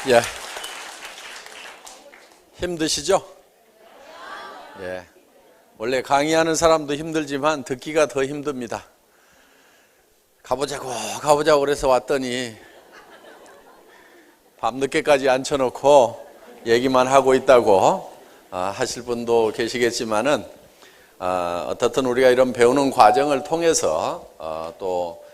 예. 힘드시죠? 예. 원래 강의하는 사람도 힘들지만 듣기가 더 힘듭니다. 가보자고 그래서 왔더니 밤늦게까지 앉혀놓고 얘기만 하고 있다고 하실 분도 계시겠지만은 어떻든 우리가 이런 배우는 과정을 통해서 또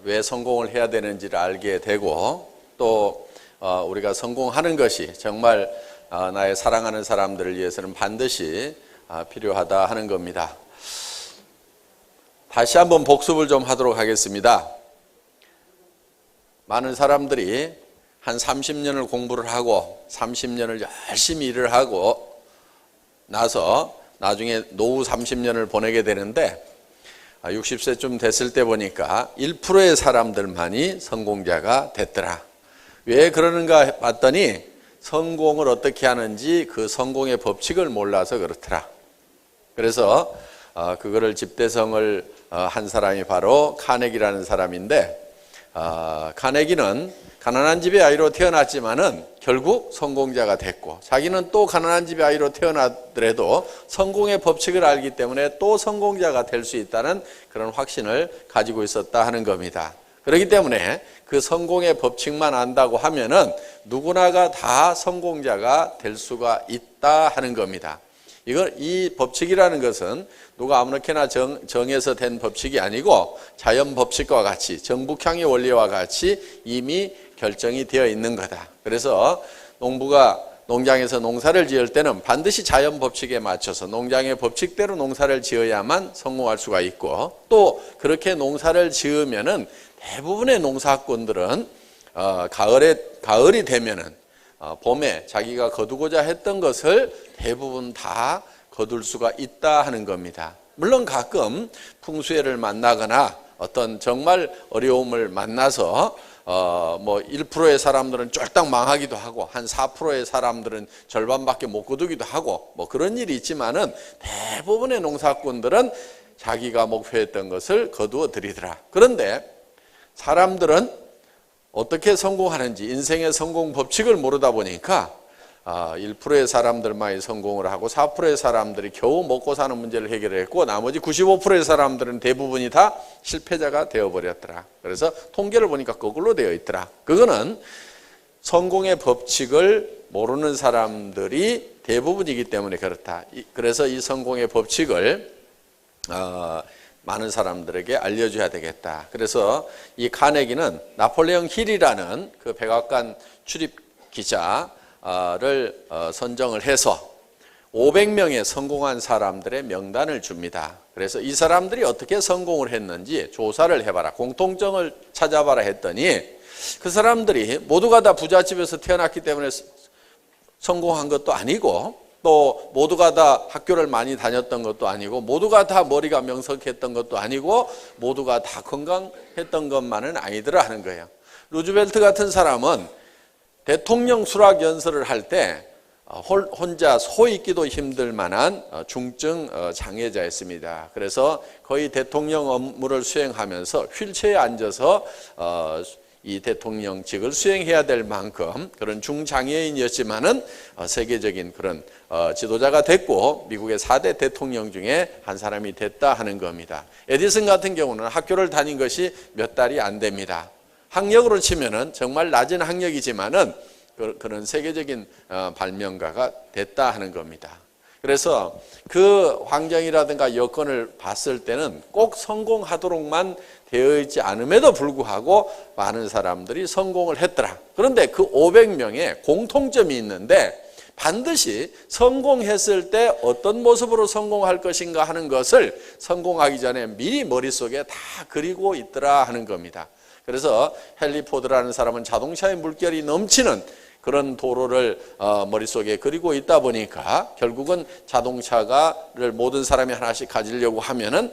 왜 성공을 해야 되는지를 알게 되고 또 우리가 성공하는 것이 정말 나의 사랑하는 사람들을 위해서는 반드시 필요하다 하는 겁니다. 다시 한번 복습을 좀 하도록 하겠습니다. 많은 사람들이 한 30년을 공부를 하고 30년을 열심히 일을 하고 나서 나중에 노후 30년을 보내게 되는데 60세쯤 됐을 때 보니까 1%의 사람들만이 성공자가 됐더라. 왜 그러는가 봤더니 성공을 어떻게 하는지 그 성공의 법칙을 몰라서 그렇더라. 그래서 그거를 집대성을 한 사람이 바로 카네기라는 사람인데 카네기는 가난한 집의 아이로 태어났지만은 결국 성공자가 됐고 자기는 또 가난한 집의 아이로 태어나더라도 성공의 법칙을 알기 때문에 또 성공자가 될 수 있다는 그런 확신을 가지고 있었다 하는 겁니다. 그렇기 때문에 그 성공의 법칙만 안다고 하면은 누구나가 다 성공자가 될 수가 있다 하는 겁니다. 이 법칙이라는 것은 누가 아무렇게나 정해서 된 법칙이 아니고 자연 법칙과 같이 정북향의 원리와 같이 이미 결정이 되어 있는 거다. 그래서 농부가 농장에서 농사를 지을 때는 반드시 자연 법칙에 맞춰서 농장의 법칙대로 농사를 지어야만 성공할 수가 있고 또 그렇게 농사를 지으면은 대부분의 농사꾼들은 가을이 되면은 봄에 자기가 거두고자 했던 것을 대부분 다 거둘 수가 있다 하는 겁니다. 물론 가끔 풍수해를 만나거나 어떤 정말 어려움을 만나서 1%의 사람들은 쫄딱 망하기도 하고 한 4%의 사람들은 절반밖에 못 거두기도 하고 그런 일이 있지만은 대부분의 농사꾼들은 자기가 목표했던 것을 거두어 드리더라. 그런데 사람들은 어떻게 성공하는지 인생의 성공 법칙을 모르다 보니까 1%의 사람들만이 성공을 하고 4%의 사람들이 겨우 먹고 사는 문제를 해결했고 나머지 95%의 사람들은 대부분이 다 실패자가 되어버렸더라. 그래서 통계를 보니까 거꾸로 되어 있더라. 그거는 성공의 법칙을 모르는 사람들이 대부분이기 때문에 그렇다. 그래서 이 성공의 법칙을 많은 사람들에게 알려줘야 되겠다. 그래서 이 카네기는 나폴레옹 힐이라는 그 백악관 출입 기자를 선정을 해서 500명의 성공한 사람들의 명단을 줍니다. 그래서 이 사람들이 어떻게 성공을 했는지 조사를 해봐라. 공통점을 찾아봐라 했더니 그 사람들이 모두가 다 부잣집에서 태어났기 때문에 성공한 것도 아니고 또 모두가 다 학교를 많이 다녔던 것도 아니고 모두가 다 머리가 명석했던 것도 아니고 모두가 다 건강했던 것만은 아니더라 하는 거예요. 루즈벨트 같은 사람은 대통령 수락 연설을 할 때 혼자 서 있기도 힘들 만한 중증 장애자였습니다. 그래서 거의 대통령 업무를 수행하면서 휠체어에 앉아서 이 대통령직을 수행해야 될 만큼 그런 중장애인이었지만은 세계적인 그런 지도자가 됐고 미국의 4대 대통령 중에 한 사람이 됐다 하는 겁니다. 에디슨 같은 경우는 학교를 다닌 것이 몇 달이 안 됩니다. 학력으로 치면은 정말 낮은 학력이지만은 그런 세계적인 발명가가 됐다 하는 겁니다. 그래서 그 환경이라든가 여건을 봤을 때는 꼭 성공하도록만 되어 있지 않음에도 불구하고 많은 사람들이 성공을 했더라. 그런데 그 500명의 공통점이 있는데 반드시 성공했을 때 어떤 모습으로 성공할 것인가 하는 것을 성공하기 전에 미리 머릿속에 다 그리고 있더라 하는 겁니다. 그래서 헨리 포드라는 사람은 자동차의 물결이 넘치는 그런 도로를 머릿속에 그리고 있다 보니까 결국은 자동차를 모든 사람이 하나씩 가지려고 하면은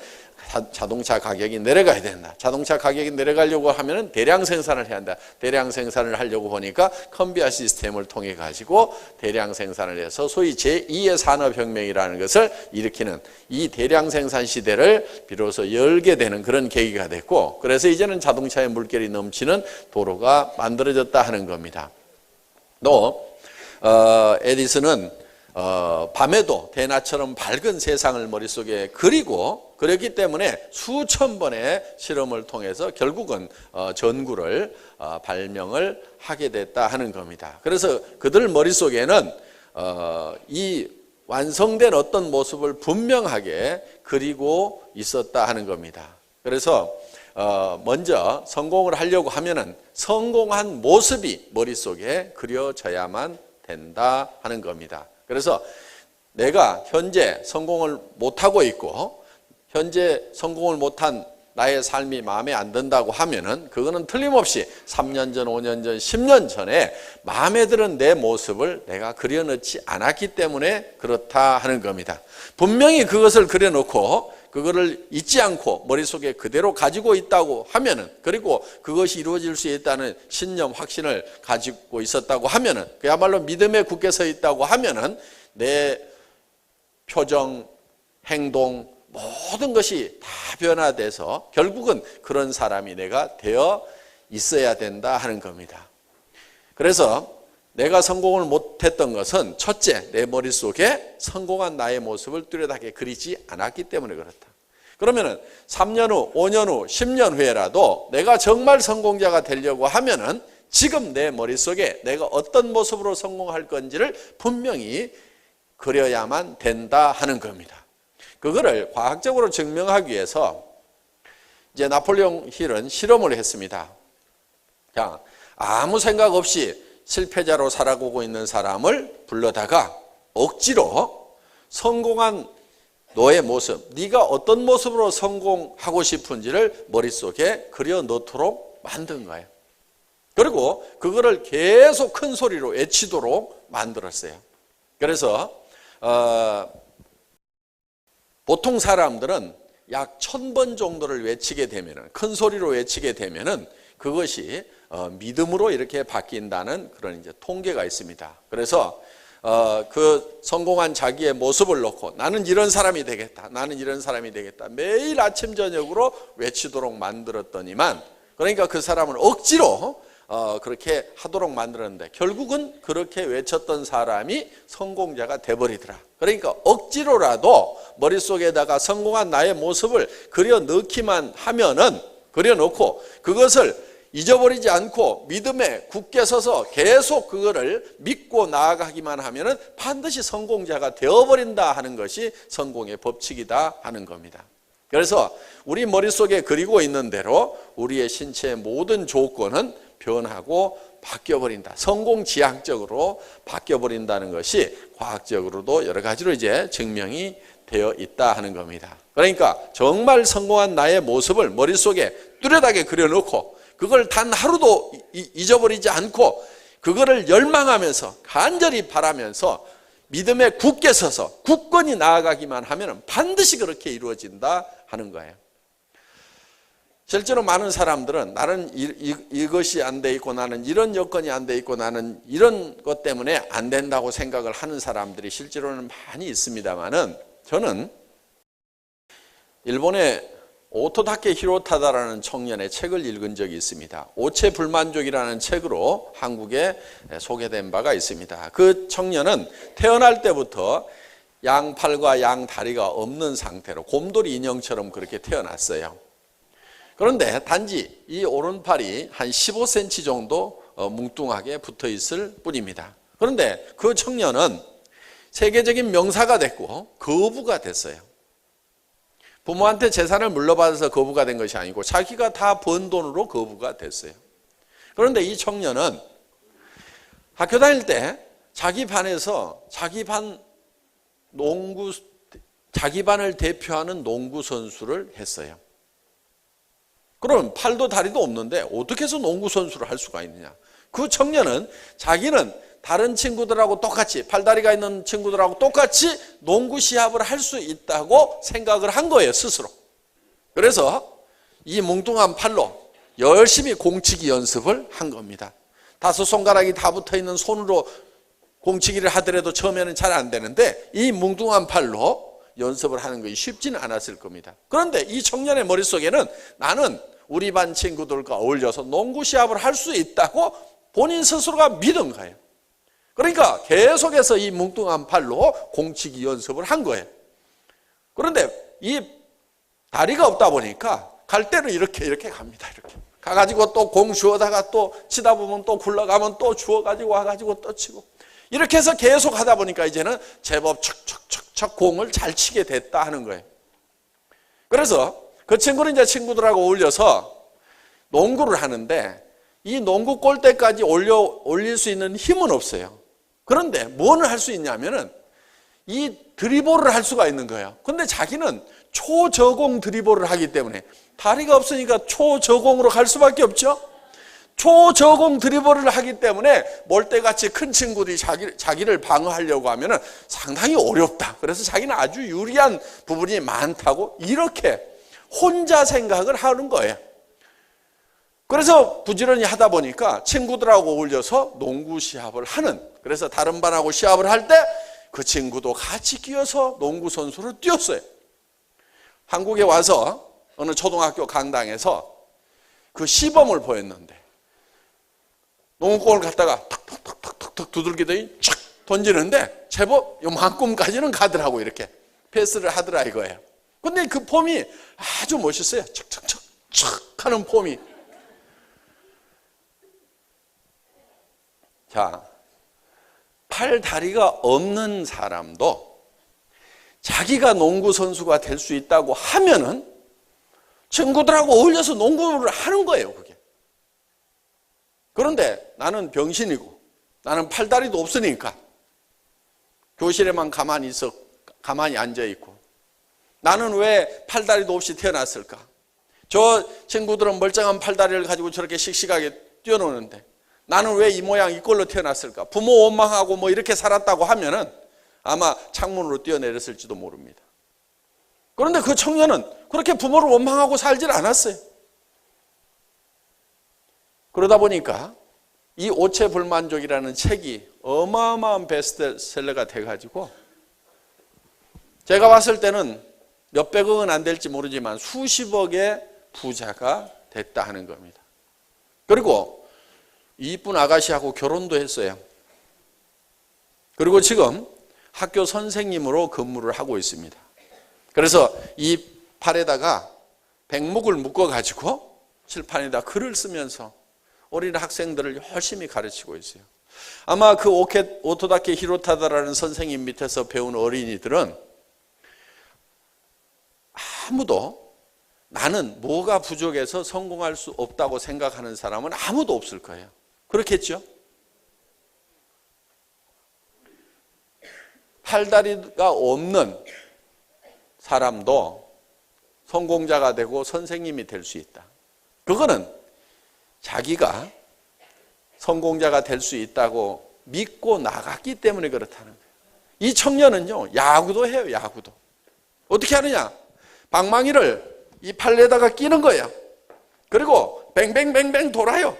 자동차 가격이 내려가야 된다. 자동차 가격이 내려가려고 하면은 대량 생산을 해야 한다. 대량 생산을 하려고 보니까 컨베이어 시스템을 통해 가지고 대량 생산을 해서 소위 제2의 산업혁명이라는 것을 일으키는 이 대량 생산 시대를 비로소 열게 되는 그런 계기가 됐고, 그래서 이제는 자동차의 물결이 넘치는 도로가 만들어졌다 하는 겁니다. 또 에디슨은 밤에도 대낮처럼 밝은 세상을 머릿속에 그리고 그랬기 때문에 수천 번의 실험을 통해서 결국은 전구를 발명을 하게 됐다 하는 겁니다. 그래서 그들 머릿속에는 이 완성된 어떤 모습을 분명하게 그리고 있었다 하는 겁니다. 그래서 먼저 성공을 하려고 하면은 성공한 모습이 머릿속에 그려져야만 된다 하는 겁니다. 그래서 내가 현재 성공을 못하고 있고 현재 성공을 못한 나의 삶이 마음에 안 든다고 하면은 그거는 틀림없이 3년 전, 5년 전, 10년 전에 마음에 드는 내 모습을 내가 그려놓지 않았기 때문에 그렇다 하는 겁니다. 분명히 그것을 그려놓고 그거를 잊지 않고 머릿속에 그대로 가지고 있다고 하면은, 그리고 그것이 이루어질 수 있다는 신념, 확신을 가지고 있었다고 하면은, 그야말로 믿음에 굳게 서 있다고 하면은 내 표정, 행동, 모든 것이 다 변화돼서 결국은 그런 사람이 내가 되어 있어야 된다 하는 겁니다. 그래서 내가 성공을 못했던 것은 첫째, 내 머릿속에 성공한 나의 모습을 뚜렷하게 그리지 않았기 때문에 그렇다. 그러면은 3년 후, 5년 후, 10년 후에라도 내가 정말 성공자가 되려고 하면은 지금 내 머릿속에 내가 어떤 모습으로 성공할 건지를 분명히 그려야만 된다 하는 겁니다. 그거를 과학적으로 증명하기 위해서 이제 나폴레옹 힐은 실험을 했습니다. 자, 아무 생각 없이 실패자로 살아가고 있는 사람을 불러다가 억지로 성공한 너의 모습, 네가 어떤 모습으로 성공하고 싶은지를 머릿속에 그려 넣도록 만든 거예요. 그리고 그거를 계속 큰 소리로 외치도록 만들었어요. 그래서 보통 사람들은 약 1000번 정도를 외치게 되면은, 큰 소리로 외치게 되면은 그것이 믿음으로 이렇게 바뀐다는 그런 이제 통계가 있습니다. 그래서 그 성공한 자기의 모습을 놓고 나는 이런 사람이 되겠다, 나는 이런 사람이 되겠다, 매일 아침 저녁으로 외치도록 만들었더니만, 그러니까 그 사람을 억지로 그렇게 하도록 만들었는데 결국은 그렇게 외쳤던 사람이 성공자가 돼버리더라. 그러니까 억지로라도 머릿속에다가 성공한 나의 모습을 그려 넣기만 하면은, 그려 놓고 그것을 잊어버리지 않고 믿음에 굳게 서서 계속 그거를 믿고 나아가기만 하면은 반드시 성공자가 되어버린다 하는 것이 성공의 법칙이다 하는 겁니다. 그래서 우리 머릿속에 그리고 있는 대로 우리의 신체의 모든 조건은 변하고 바뀌어버린다. 성공지향적으로 바뀌어버린다는 것이 과학적으로도 여러 가지로 이제 증명이 되어 있다 하는 겁니다. 그러니까 정말 성공한 나의 모습을 머릿속에 뚜렷하게 그려놓고 그걸 단 하루도 잊어버리지 않고 그거를 열망하면서 간절히 바라면서 믿음에 굳게 서서 굳건히 나아가기만 하면 반드시 그렇게 이루어진다 하는 거예요. 실제로 많은 사람들은 나는 이것이 안 돼 있고 나는 이런 여건이 안 돼 있고 나는 이런 것 때문에 안 된다고 생각을 하는 사람들이 실제로는 많이 있습니다만은, 저는 일본의 오토다케 히로타다라는 청년의 책을 읽은 적이 있습니다. 오체불만족이라는 책으로 한국에 소개된 바가 있습니다. 그 청년은 태어날 때부터 양팔과 양다리가 없는 상태로 곰돌이 인형처럼 그렇게 태어났어요. 그런데 단지 이 오른팔이 한 15cm 정도 뭉뚱하게 붙어 있을 뿐입니다. 그런데 그 청년은 세계적인 명사가 됐고 거부가 됐어요. 부모한테 재산을 물려받아서 거부가 된 것이 아니고 자기가 다 번 돈으로 거부가 됐어요. 그런데 이 청년은 학교 다닐 때 자기 반에서 자기 반을 대표하는 농구 선수를 했어요. 그럼 팔도 다리도 없는데 어떻게 해서 농구 선수를 할 수가 있느냐? 그 청년은 자기는 다른 친구들하고 똑같이, 팔다리가 있는 친구들하고 똑같이 농구 시합을 할 수 있다고 생각을 한 거예요, 스스로. 그래서 이 뭉뚱한 팔로 열심히 공치기 연습을 한 겁니다. 5손가락이 다 붙어 있는 손으로 공치기를 하더라도 처음에는 잘 안 되는데 이 뭉뚱한 팔로 연습을 하는 것이 쉽지는 않았을 겁니다. 그런데 이 청년의 머릿속에는 나는 우리 반 친구들과 어울려서 농구 시합을 할 수 있다고 본인 스스로가 믿은 거예요. 그러니까 계속해서 이 뭉뚱한 팔로 공치기 연습을 한 거예요. 그런데 이 다리가 없다 보니까 갈 때는 이렇게 갑니다. 이렇게 가가지고 또 공 주워다가 또 치다 보면 또 굴러가면 또 주워가지고 와가지고 또 치고, 이렇게 해서 계속 하다 보니까 이제는 제법 척척척척 공을 잘 치게 됐다 하는 거예요. 그래서 그 친구는 이제 친구들하고 어울려서 농구를 하는데 이 농구 골대까지 올릴 수 있는 힘은 없어요. 그런데 뭐를 할 수 있냐면은 이 드리블을 할 수가 있는 거예요. 근데 자기는 초저공 드리블을 하기 때문에 다리가 없으니까 초저공으로 갈 수밖에 없죠. 초저공 드리블을 하기 때문에 몰대같이 큰 친구들이 자기를 방어하려고 하면은 상당히 어렵다. 그래서 자기는 아주 유리한 부분이 많다고 이렇게 혼자 생각을 하는 거예요. 그래서 부지런히 하다 보니까 친구들하고 어울려서 농구 시합을 하는, 그래서 다른 반하고 시합을 할 때 그 친구도 같이 끼어서 농구 선수로 뛰었어요. 한국에 와서 어느 초등학교 강당에서 그 시범을 보였는데 농구공을 갖다가 탁탁탁탁탁 두들기더니 촥 던지는데 제법 요만큼까지는 가더라고. 이렇게 패스를 하더라 이거예요. 근데 그 폼이 아주 멋있어요. 척척척 척 하는 폼이. 자, 팔 다리가 없는 사람도 자기가 농구 선수가 될 수 있다고 하면은 친구들하고 어울려서 농구를 하는 거예요, 그게. 그런데 나는 병신이고 나는 팔다리도 없으니까 교실에만 가만히 앉아 있고, 나는 왜 팔다리도 없이 태어났을까? 저 친구들은 멀쩡한 팔다리를 가지고 저렇게 씩씩하게 뛰어노는데 나는 왜 이 모양 이 꼴로 태어났을까? 부모 원망하고 뭐 이렇게 살았다고 하면은 아마 창문으로 뛰어내렸을지도 모릅니다. 그런데 그 청년은 그렇게 부모를 원망하고 살질 않았어요. 그러다 보니까 이 오체불만족이라는 책이 어마어마한 베스트셀러가 돼가지고 제가 봤을 때는 몇백억은 안 될지 모르지만 수십억의 부자가 됐다 하는 겁니다. 그리고 이쁜 아가씨하고 결혼도 했어요. 그리고 지금 학교 선생님으로 근무를 하고 있습니다. 그래서 이 팔에다가 백목을 묶어가지고 칠판에다 글을 쓰면서 어린 학생들을 열심히 가르치고 있어요. 아마 그 오토다케 히로타다라는 선생님 밑에서 배운 어린이들은 아무도 나는 뭐가 부족해서 성공할 수 없다고 생각하는 사람은 아무도 없을 거예요. 그렇겠죠? 팔다리가 없는 사람도 성공자가 되고 선생님이 될 수 있다. 그거는 자기가 성공자가 될 수 있다고 믿고 나갔기 때문에 그렇다는 거예요. 이 청년은요, 야구도 해요, 야구도. 어떻게 하느냐? 방망이를 이 팔에다가 끼는 거예요. 그리고 뱅뱅뱅뱅 돌아요.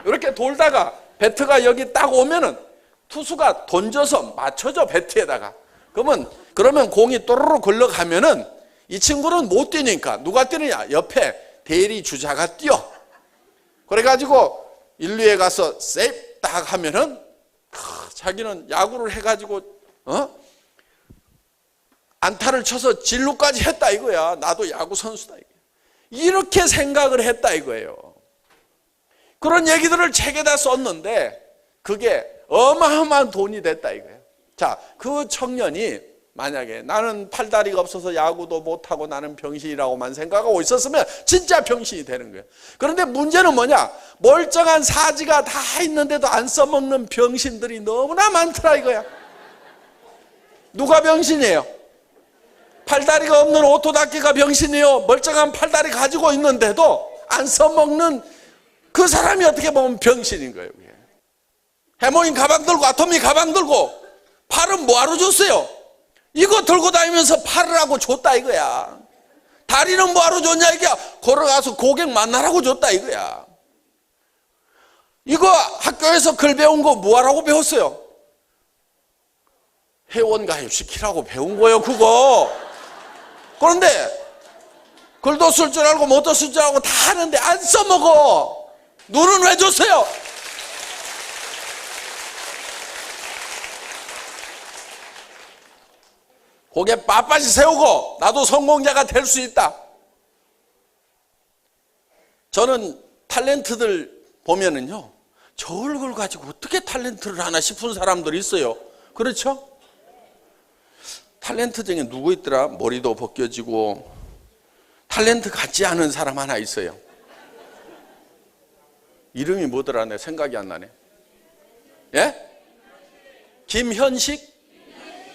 이렇게 돌다가 배트가 여기 딱 오면은 투수가 던져서 맞춰줘, 배트에다가. 그러면 공이 또르르 걸러가면은 이 친구는 못 뛰니까 누가 뛰느냐? 옆에 대리 주자가 뛰어. 그래가지고 1루에 가서 세이프 딱 하면은 자기는 야구를 해가지고 안타를 쳐서 진루까지 했다 이거야. 나도 야구 선수다 이거야. 이렇게 생각을 했다 이거예요. 그런 얘기들을 책에다 썼는데 그게 어마어마한 돈이 됐다 이거예요. 자, 그 청년이 만약에 나는 팔다리가 없어서 야구도 못하고 나는 병신이라고만 생각하고 있었으면 진짜 병신이 되는 거예요. 그런데 문제는 뭐냐? 멀쩡한 사지가 다 있는데도 안 써먹는 병신들이 너무나 많더라 이거야. 누가 병신이에요? 팔다리가 없는 오토다케가 병신이에요. 멀쩡한 팔다리 가지고 있는데도 안 써먹는 그 사람이 어떻게 보면 병신인 거예요. 해모인 가방 들고 아토미 가방 들고 팔은 뭐하러 줬어요? 이거 들고 다니면서 팔을 하고 줬다 이거야. 다리는 뭐하러 줬냐 이게 걸어가서 고객 만나라고 줬다 이거야. 이거 학교에서 글 배운 거 뭐하라고 배웠어요? 회원 가입시키라고 배운 거예요 그거. 그런데 글도 쓸 줄 알고 못도 쓸 줄 알고 다 하는데 안 써먹어. 눈은 왜 줬어요? 고개 빳빳이 세우고 나도 성공자가 될 수 있다. 저는 탤런트들 보면은요, 저 얼굴 가지고 어떻게 탤런트를 하나 싶은 사람들이 있어요. 그렇죠? 탤런트 중에 누구 있더라? 머리도 벗겨지고 탤런트 같지 않은 사람 하나 있어요. 이름이 뭐더라? 내 생각이 안 나네. 예? 김현식?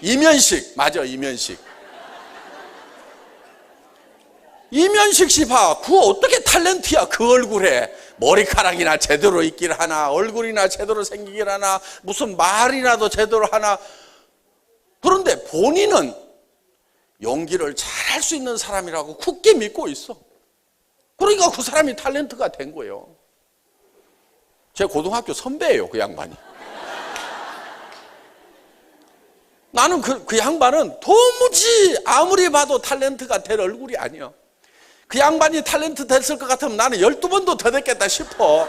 이면식. 맞아, 이면식. 이면식 씨 봐. 그 어떻게 탤런트야, 그 얼굴에. 머리카락이나 제대로 있길 하나, 얼굴이나 제대로 생기길 하나, 무슨 말이라도 제대로 하나. 그런데 본인은 연기를 잘할 수 있는 사람이라고 굳게 믿고 있어. 그러니까 그 사람이 탤런트가 된 거예요. 제 고등학교 선배예요, 그 양반이. 나는 그 양반은 도무지 아무리 봐도 탤런트가 될 얼굴이 아니야. 그 양반이 탤런트 됐을 것 같으면 나는 12번도 더 됐겠다 싶어.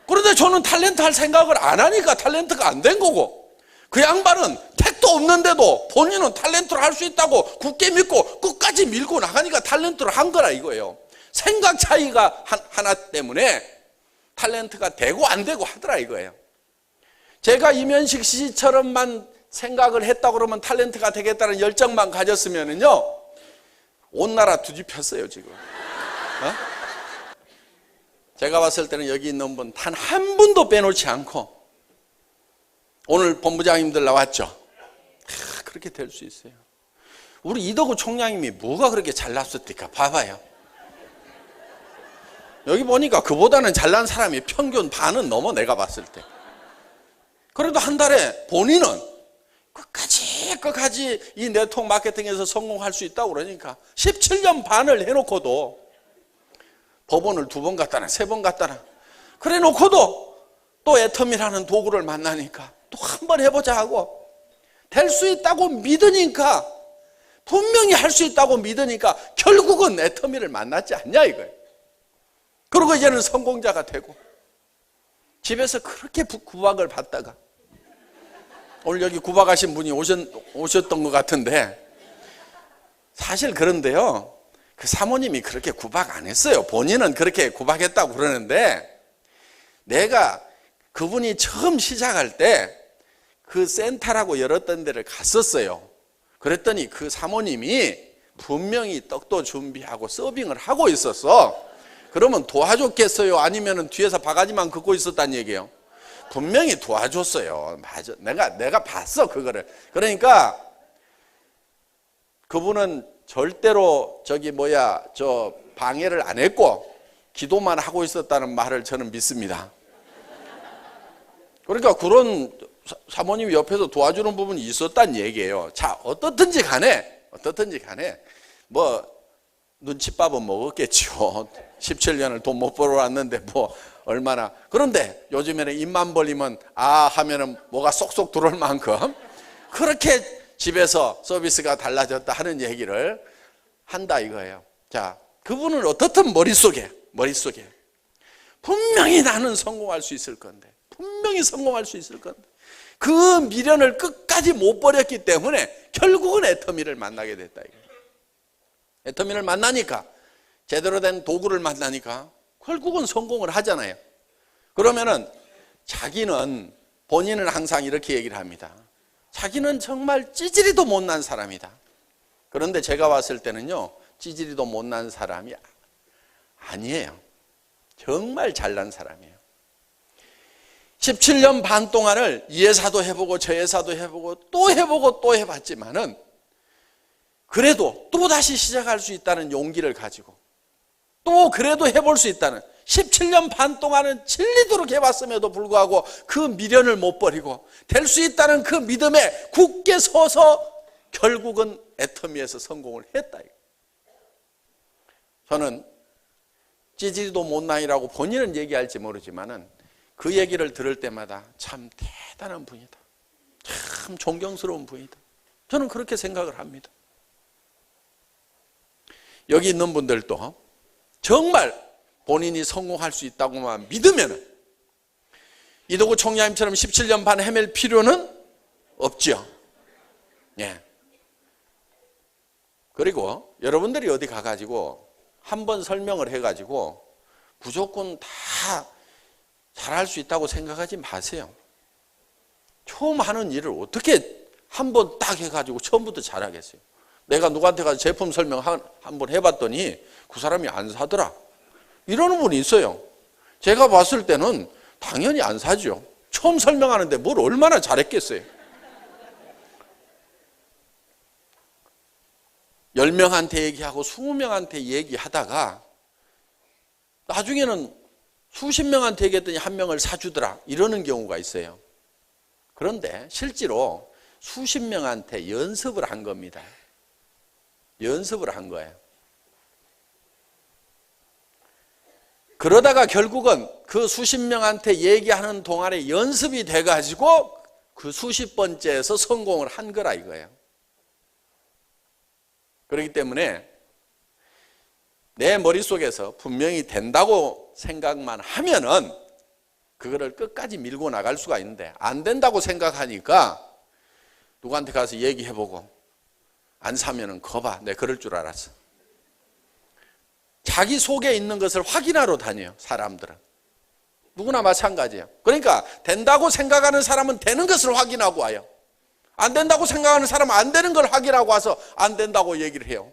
그런데 저는 탤런트 할 생각을 안 하니까 탤런트가 안 된 거고, 그 양반은 택도 없는데도 본인은 탤런트를 할 수 있다고 굳게 믿고 끝까지 밀고 나가니까 탤런트를 한 거라 이거예요. 생각 차이가 하나 때문에 탤런트가 되고 안 되고 하더라 이거예요. 제가 이면식 씨처럼만 생각을 했다 그러면 탤런트가 되겠다는 열정만 가졌으면은요, 온 나라 뒤집혔어요 지금. 제가 봤을 때는 여기 있는 분 단 한 분도 빼놓지 않고, 오늘 본부장님들 나왔죠. 그렇게 될 수 있어요. 우리 이덕우 총장님이 뭐가 그렇게 잘났었을까 봐봐요. 여기 보니까 그보다는 잘난 사람이 평균 반은 넘어, 내가 봤을 때. 그래도 한 달에 본인은 끝까지 이 네트워크 마케팅에서 성공할 수 있다고 그러니까 17년 반을 해놓고도 법원을 2번 갔다나 3번 갔다나 그래 놓고도 또 애텀이라는 도구를 만나니까 또 한 번 해보자 하고 될 수 있다고 믿으니까, 분명히 할 수 있다고 믿으니까 결국은 애터미를 만났지 않냐 이거예요. 그리고 이제는 성공자가 되고 집에서 그렇게 구박을 받다가 오늘 여기 구박하신 분이 오셨던 것 같은데, 사실 그런데요, 그 사모님이 그렇게 구박 안 했어요. 본인은 그렇게 구박했다고 그러는데, 내가 그분이 처음 시작할 때 그 센터라고 열었던 데를 갔었어요. 그랬더니 그 사모님이 분명히 떡도 준비하고 서빙을 하고 있었어. 그러면 도와줬겠어요? 아니면 뒤에서 바가지만 긋고 있었단 얘기예요? 분명히 도와줬어요. 맞아. 내가 봤어, 그거를. 그러니까 그분은 절대로 저 방해를 안 했고 기도만 하고 있었다는 말을 저는 믿습니다. 그러니까 그런 사모님이 옆에서 도와주는 부분이 있었단 얘기예요. 자, 어떻든지 간에 뭐 눈칫밥은 먹었겠죠. 17년을 돈 못 벌어 왔는데 뭐 얼마나. 그런데 요즘에는 입만 벌리면 아 하면은 뭐가 쏙쏙 들어올 만큼 그렇게 집에서 서비스가 달라졌다 하는 얘기를 한다 이거예요. 자, 그분은 어떻든 머릿속에 분명히 나는 성공할 수 있을 건데, 분명히 성공할 수 있을 건데, 그 미련을 끝까지 못 버렸기 때문에 결국은 애터미를 만나게 됐다 이거예요. 애터미를 만나니까, 제대로 된 도구를 만나니까 결국은 성공을 하잖아요. 그러면은 본인은 항상 이렇게 얘기를 합니다. 자기는 정말 찌질이도 못난 사람이다. 그런데 제가 봤을 때는요, 찌질이도 못난 사람이 아니에요. 정말 잘난 사람이에요. 17년 반 동안을 이 회사도 해보고 저 회사도 해보고 또 해보고 또 해봤지만은 그래도 또 다시 시작할 수 있다는 용기를 가지고 또 그래도 해볼 수 있다는, 17년 반 동안은 질리도록 해봤음에도 불구하고 그 미련을 못 버리고 될 수 있다는 그 믿음에 굳게 서서 결국은 애터미에서 성공을 했다. 저는 찌질이도 못난이라고 본인은 얘기할지 모르지만은 그 얘기를 들을 때마다 참 대단한 분이다, 참 존경스러운 분이다, 저는 그렇게 생각을 합니다. 여기 있는 분들도 정말 본인이 성공할 수 있다고만 믿으면은 이덕우 총장님처럼 17년 반 헤맬 필요는 없죠. 예. 그리고 여러분들이 어디 가가지고 한번 설명을 해가지고 무조건 다 잘할 수 있다고 생각하지 마세요. 처음 하는 일을 어떻게 한번 딱 해가지고 처음부터 잘하겠어요. 내가 누구한테 가서 제품 설명 한번 해봤더니 그 사람이 안 사더라, 이러는 분이 있어요. 제가 봤을 때는 당연히 안 사죠. 처음 설명하는데 뭘 얼마나 잘했겠어요. 10명한테 얘기하고 20명한테 얘기하다가 나중에는 수십 명한테 얘기했더니 한 명을 사주더라, 이러는 경우가 있어요. 그런데 실제로 수십 명한테 연습을 한 겁니다. 연습을 한 거예요. 그러다가 결국은 그 수십 명한테 얘기하는 동안에 연습이 돼가지고 그 수십 번째에서 성공을 한 거라 이거예요. 그렇기 때문에 내 머릿속에서 분명히 된다고 생각만 하면은 그거를 끝까지 밀고 나갈 수가 있는데, 안 된다고 생각하니까 누구한테 가서 얘기해보고 안 사면은 거봐, 내가 그럴 줄 알았어. 자기 속에 있는 것을 확인하러 다녀요, 사람들은. 누구나 마찬가지예요. 그러니까 된다고 생각하는 사람은 되는 것을 확인하고 와요. 안 된다고 생각하는 사람은 안 되는 걸 확인하고 와서 안 된다고 얘기를 해요.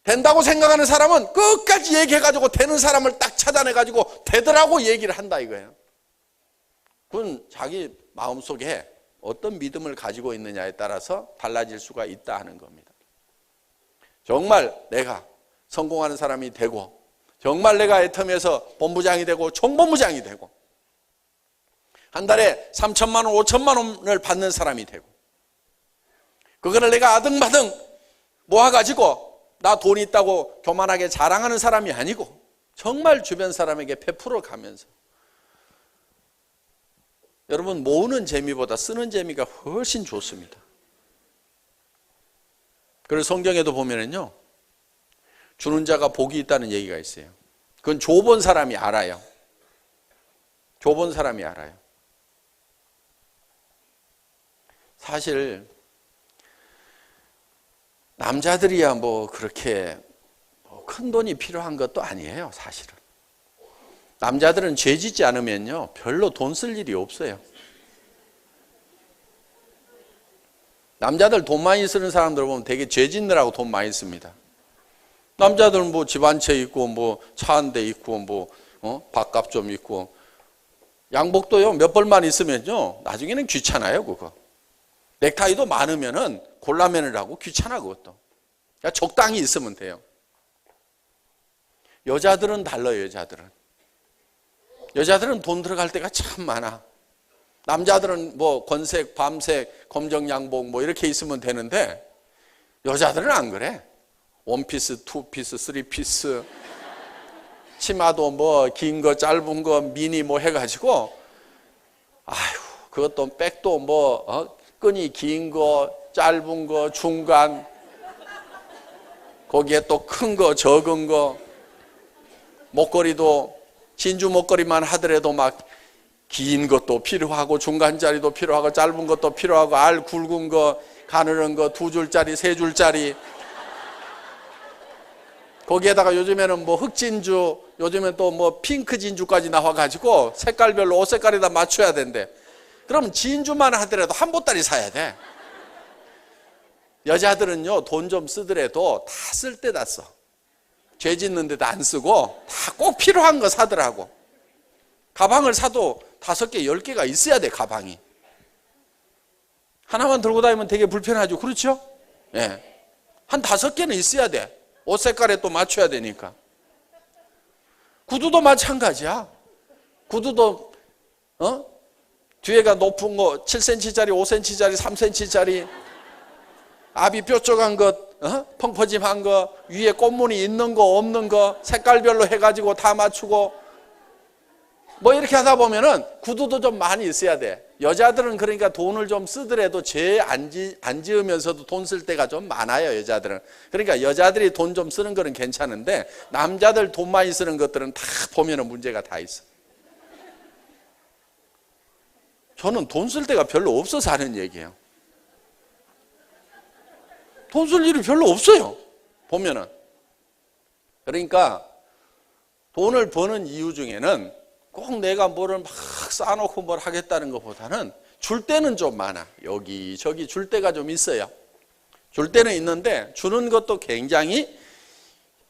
된다고 생각하는 사람은 끝까지 얘기해가지고 되는 사람을 딱 찾아내가지고 되더라고 얘기를 한다 이거예요. 그건 자기 마음속에 어떤 믿음을 가지고 있느냐에 따라서 달라질 수가 있다 하는 겁니다. 정말 내가 성공하는 사람이 되고, 정말 내가 애텀에서 본부장이 되고 총본부장이 되고 한 달에 3천만 원, 5천만 원을 받는 사람이 되고, 그거를 내가 아등바등 모아가지고 나 돈 있다고 교만하게 자랑하는 사람이 아니고 정말 주변 사람에게 베풀어 가면서, 여러분 모으는 재미보다 쓰는 재미가 훨씬 좋습니다. 그래서 성경에도 보면은요, 주는 자가 복이 있다는 얘기가 있어요. 그건 줘본 사람이 알아요. 줘본 사람이 알아요. 사실 남자들이야 뭐 그렇게 큰 돈이 필요한 것도 아니에요. 사실은 남자들은 죄 짓지 않으면요 별로 돈 쓸 일이 없어요. 남자들 돈 많이 쓰는 사람들 보면 되게 죄 짓느라고 돈 많이 씁니다. 남자들은 뭐 집 한 채 있고 뭐 차 한 대 있고 뭐 밥값 좀 있고, 양복도요 몇 벌만 있으면요 나중에는 귀찮아요. 그거 넥타이도 많으면은 골라매느라고 귀찮아. 그것도 그냥 적당히 있으면 돼요. 여자들은 달라요. 여자들은 돈 들어갈 때가 참 많아. 남자들은 뭐 건색, 밤색, 검정 양복 뭐 이렇게 있으면 되는데 여자들은 안 그래. 원피스, 투피스, 쓰리피스, 치마도 뭐 긴 거, 짧은 거, 미니 뭐 해가지고, 아휴, 그것도 백도 뭐 끈이 긴 거, 짧은 거, 중간, 거기에 또 큰 거, 적은 거, 목걸이도 진주 목걸이만 하더라도 막 긴 것도 필요하고 중간짜리도 필요하고 짧은 것도 필요하고 알 굵은 거, 가느른 거 2줄짜리, 3줄짜리, 거기에다가 요즘에는 뭐 흑진주, 요즘엔 또 뭐 핑크 진주까지 나와가지고 색깔별로 옷 색깔에다 맞춰야 된대. 그럼 진주만 하더라도 한 보따리 사야 돼. 여자들은요 돈 좀 쓰더라도 다 쓸 때다 써. 죄 짓는 데도 안 쓰고 다 꼭 필요한 거 사더라고. 가방을 사도 5개, 10개가 있어야 돼. 가방이 하나만 들고 다니면 되게 불편하죠. 그렇죠? 예. 한 5개는 있어야 돼. 옷 색깔에 또 맞춰야 되니까. 구두도 마찬가지야. 구두도 뒤에가 높은 거 7cm짜리, 5cm짜리, 3cm짜리, 앞이 뾰족한 것, 펑퍼짐한 거, 위에 꽃무늬 있는 거 없는 거 색깔별로 해가지고 다 맞추고 뭐 이렇게 하다 보면은 구두도 좀 많이 있어야 돼. 여자들은 그러니까 돈을 좀 쓰더라도 죄 안 지으면서도 돈 쓸 때가 좀 많아요. 여자들은. 그러니까 여자들이 돈 좀 쓰는 거는 괜찮은데 남자들 돈 많이 쓰는 것들은 다 보면은 문제가 다 있어. 저는 돈 쓸 데가 별로 없어서 하는 얘기예요. 돈 쓸 일이 별로 없어요. 보면은. 그러니까 돈을 버는 이유 중에는 꼭 내가 뭐를 막 쌓아놓고 뭘 하겠다는 것보다는 줄 때는 좀 많아. 여기저기 줄 때가 좀 있어요. 줄 때는 있는데 주는 것도 굉장히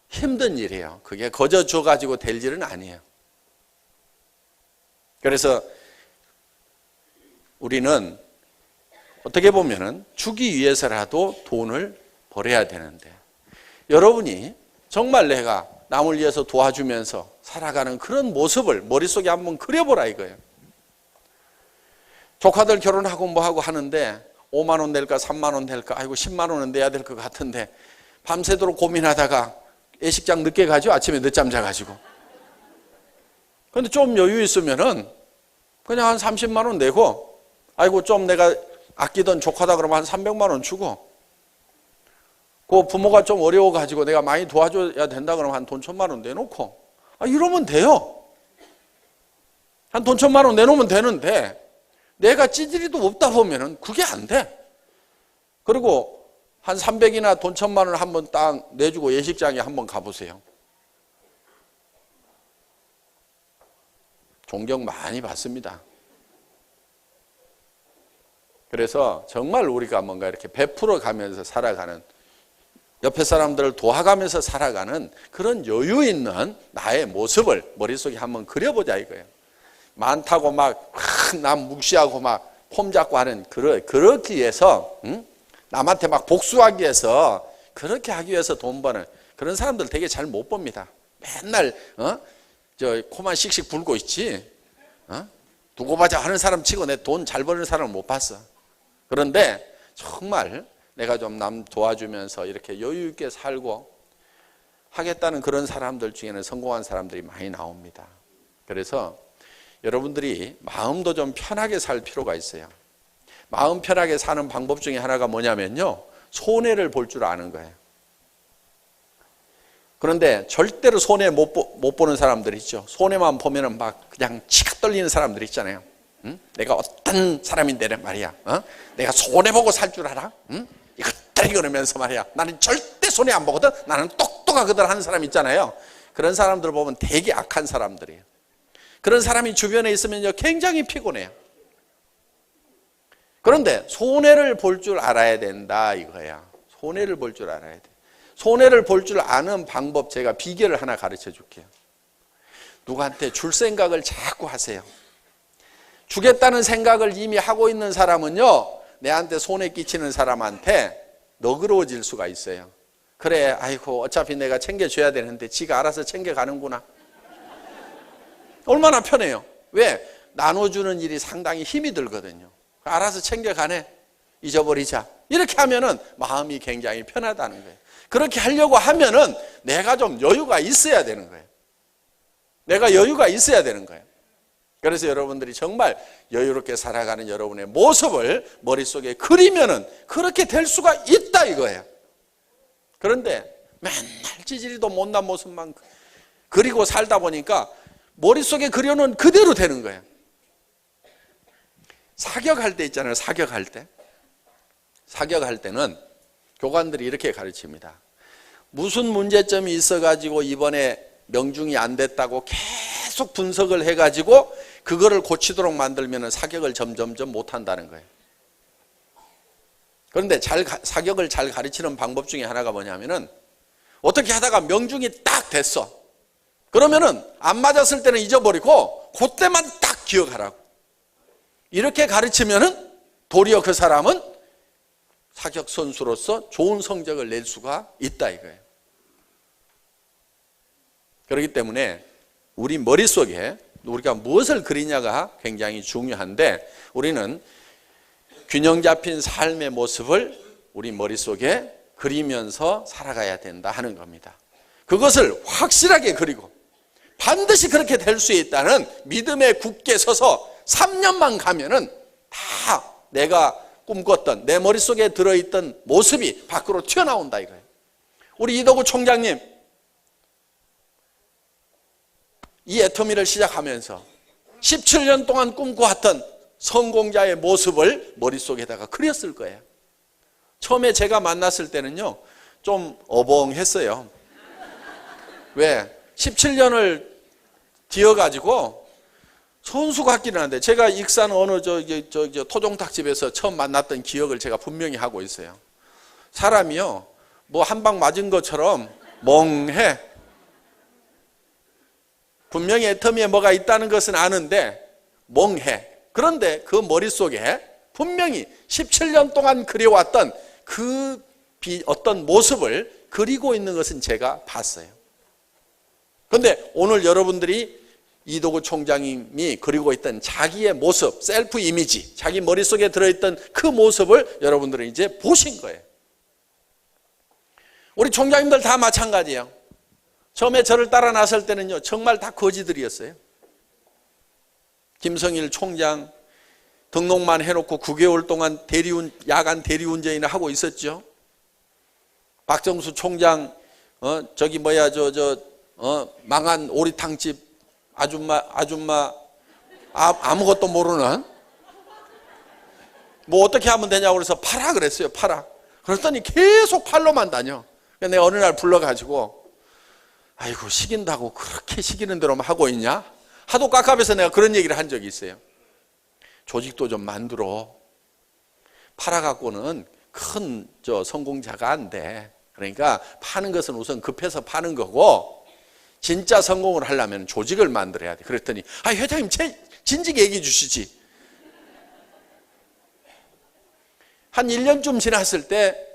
힘든 일이에요. 그게 거저 줘가지고 될 일은 아니에요. 그래서 우리는 어떻게 보면은 주기 위해서라도 돈을 벌어야 되는데, 여러분이 정말 내가 남을 위해서 도와주면서 살아가는 그런 모습을 머릿속에 한번 그려보라 이거예요. 조카들 결혼하고 뭐하고 하는데 5만 원 낼까 3만 원 낼까, 아이고 10만 원은 내야 될 것 같은데 밤새도록 고민하다가 예식장 늦게 가죠. 아침에 늦잠 자가지고. 근데 좀 여유 있으면은 그냥 한 30만 원 내고, 아이고 좀 내가 아끼던 조카다 그러면 한 300만 원 주고, 그 부모가 좀 어려워가지고 내가 많이 도와줘야 된다 그러면 한 돈 1,000만 원 내놓고, 이러면 돼요. 한 돈 1,000만 원 내놓으면 되는데, 내가 찌질이도 없다 보면은 그게 안 돼. 그리고 한 300이나 돈 1,000만 원을 한번 딱 내주고 예식장에 한번 가보세요. 존경 많이 받습니다. 그래서 정말 우리가 뭔가 이렇게 베풀어 가면서 살아가는, 옆에 사람들을 도와가면서 살아가는 그런 여유 있는 나의 모습을 머릿속에 한번 그려보자 이거예요. 많다고 막 남 무시하고 막 폼 잡고 하는, 그렇기 위해서, 남한테 막 복수하기 위해서, 그렇게 하기 위해서 돈 버는 그런 사람들 되게 잘 못 봅니다. 맨날 저 코만 씩씩 불고 있지, 두고 보자 하는 사람 치고 내 돈 잘 버는 사람을 못 봤어. 그런데 정말 내가 좀 남 도와주면서 이렇게 여유 있게 살고 하겠다는 그런 사람들 중에는 성공한 사람들이 많이 나옵니다. 그래서 여러분들이 마음도 좀 편하게 살 필요가 있어요. 마음 편하게 사는 방법 중에 하나가 뭐냐면요, 손해를 볼 줄 아는 거예요. 그런데 절대로 손해 못 보는 사람들 있죠. 손해만 보면은 막 그냥 치가 떨리는 사람들 있잖아요. 내가 어떤 사람인데 말이야, 내가 손해 보고 살 줄 알아? 이것들이 그러면서 말이야, 나는 절대 손해 안 보거든, 나는 똑똑하거든 하는 사람 있잖아요. 그런 사람들 보면 되게 악한 사람들이에요. 그런 사람이 주변에 있으면요 굉장히 피곤해요. 그런데 손해를 볼 줄 알아야 된다 이거야. 손해를 볼 줄 알아야 돼. 손해를 볼 줄 아는 방법, 제가 비결을 하나 가르쳐 줄게요. 누구한테 줄 생각을 자꾸 하세요. 주겠다는 생각을 이미 하고 있는 사람은요, 내한테 손해 끼치는 사람한테 너그러워질 수가 있어요. 그래, 아이고 어차피 내가 챙겨줘야 되는데 지가 알아서 챙겨가는구나. 얼마나 편해요. 왜? 나눠주는 일이 상당히 힘이 들거든요. 알아서 챙겨가네, 잊어버리자, 이렇게 하면은 마음이 굉장히 편하다는 거예요. 그렇게 하려고 하면은 내가 좀 여유가 있어야 되는 거예요. 내가 여유가 있어야 되는 거예요. 그래서 여러분들이 정말 여유롭게 살아가는 여러분의 모습을 머릿속에 그리면은 그렇게 될 수가 있다 이거예요. 그런데 맨날 찌질이도 못난 모습만 그리고 살다 보니까 머릿속에 그려놓은 그대로 되는 거예요. 사격할 때 있잖아요. 사격할 때. 사격할 때는 교관들이 이렇게 가르칩니다. 무슨 문제점이 있어가지고 이번에 명중이 안 됐다고 계속 분석을 해가지고 그거를 고치도록 만들면 사격을 점점점 못한다는 거예요. 그런데 사격을 잘 가르치는 방법 중에 하나가 뭐냐면은, 어떻게 하다가 명중이 딱 됐어. 그러면은 안 맞았을 때는 잊어버리고 그때만 딱 기억하라고. 이렇게 가르치면은 도리어 그 사람은 사격 선수로서 좋은 성적을 낼 수가 있다 이거예요. 그렇기 때문에 우리 머릿속에 우리가 무엇을 그리냐가 굉장히 중요한데, 우리는 균형 잡힌 삶의 모습을 우리 머릿속에 그리면서 살아가야 된다 하는 겁니다. 그것을 확실하게 그리고 반드시 그렇게 될 수 있다는 믿음에 굳게 서서 3년만 가면은 다 내가 꿈꿨던, 내 머릿속에 들어있던 모습이 밖으로 튀어나온다 이거예요. 우리 이덕우 총장님, 이 애터미를 시작하면서 17년 동안 꿈꿔왔던 성공자의 모습을 머릿속에다가 그렸을 거예요. 처음에 제가 만났을 때는요, 좀 어벙했어요. 왜? 17년을 뒤어가지고 손수 같기는 한데, 제가 익산 어느 토종닭집에서 처음 만났던 기억을 제가 분명히 하고 있어요. 사람이요, 뭐 한 방 맞은 것처럼 멍해. 분명히 애터미에 뭐가 있다는 것은 아는데 멍해. 그런데 그 머릿속에 분명히 17년 동안 그려왔던 그 어떤 모습을 그리고 있는 것은 제가 봤어요. 그런데 오늘 여러분들이 이도구 총장님이 그리고 있던 자기의 모습, 셀프 이미지, 자기 머릿속에 들어있던 그 모습을 여러분들은 이제 보신 거예요. 우리 총장님들 다 마찬가지예요. 처음에 저를 따라 나설 때는요, 정말 다 거지들이었어요. 김성일 총장 등록만 해놓고 9개월 동안 야간 대리운전이나 하고 있었죠. 박정수 총장, 망한 오리탕집 아줌마, 아무것도 모르는, 뭐 어떻게 하면 되냐고 그래서 팔아 그랬어요, 팔아. 그랬더니 계속 팔로만 다녀. 내가 어느 날 불러가지고, 아이고, 시킨다고 그렇게 시키는 대로만 하고 있냐? 하도 깝깝해서 내가 그런 얘기를 한 적이 있어요. 조직도 좀 만들어. 팔아갖고는 큰 성공자가 안 돼. 그러니까 파는 것은 우선 급해서 파는 거고, 진짜 성공을 하려면 조직을 만들어야 돼. 그랬더니, 회장님, 진즉 얘기해 주시지. 한 1년쯤 지났을 때,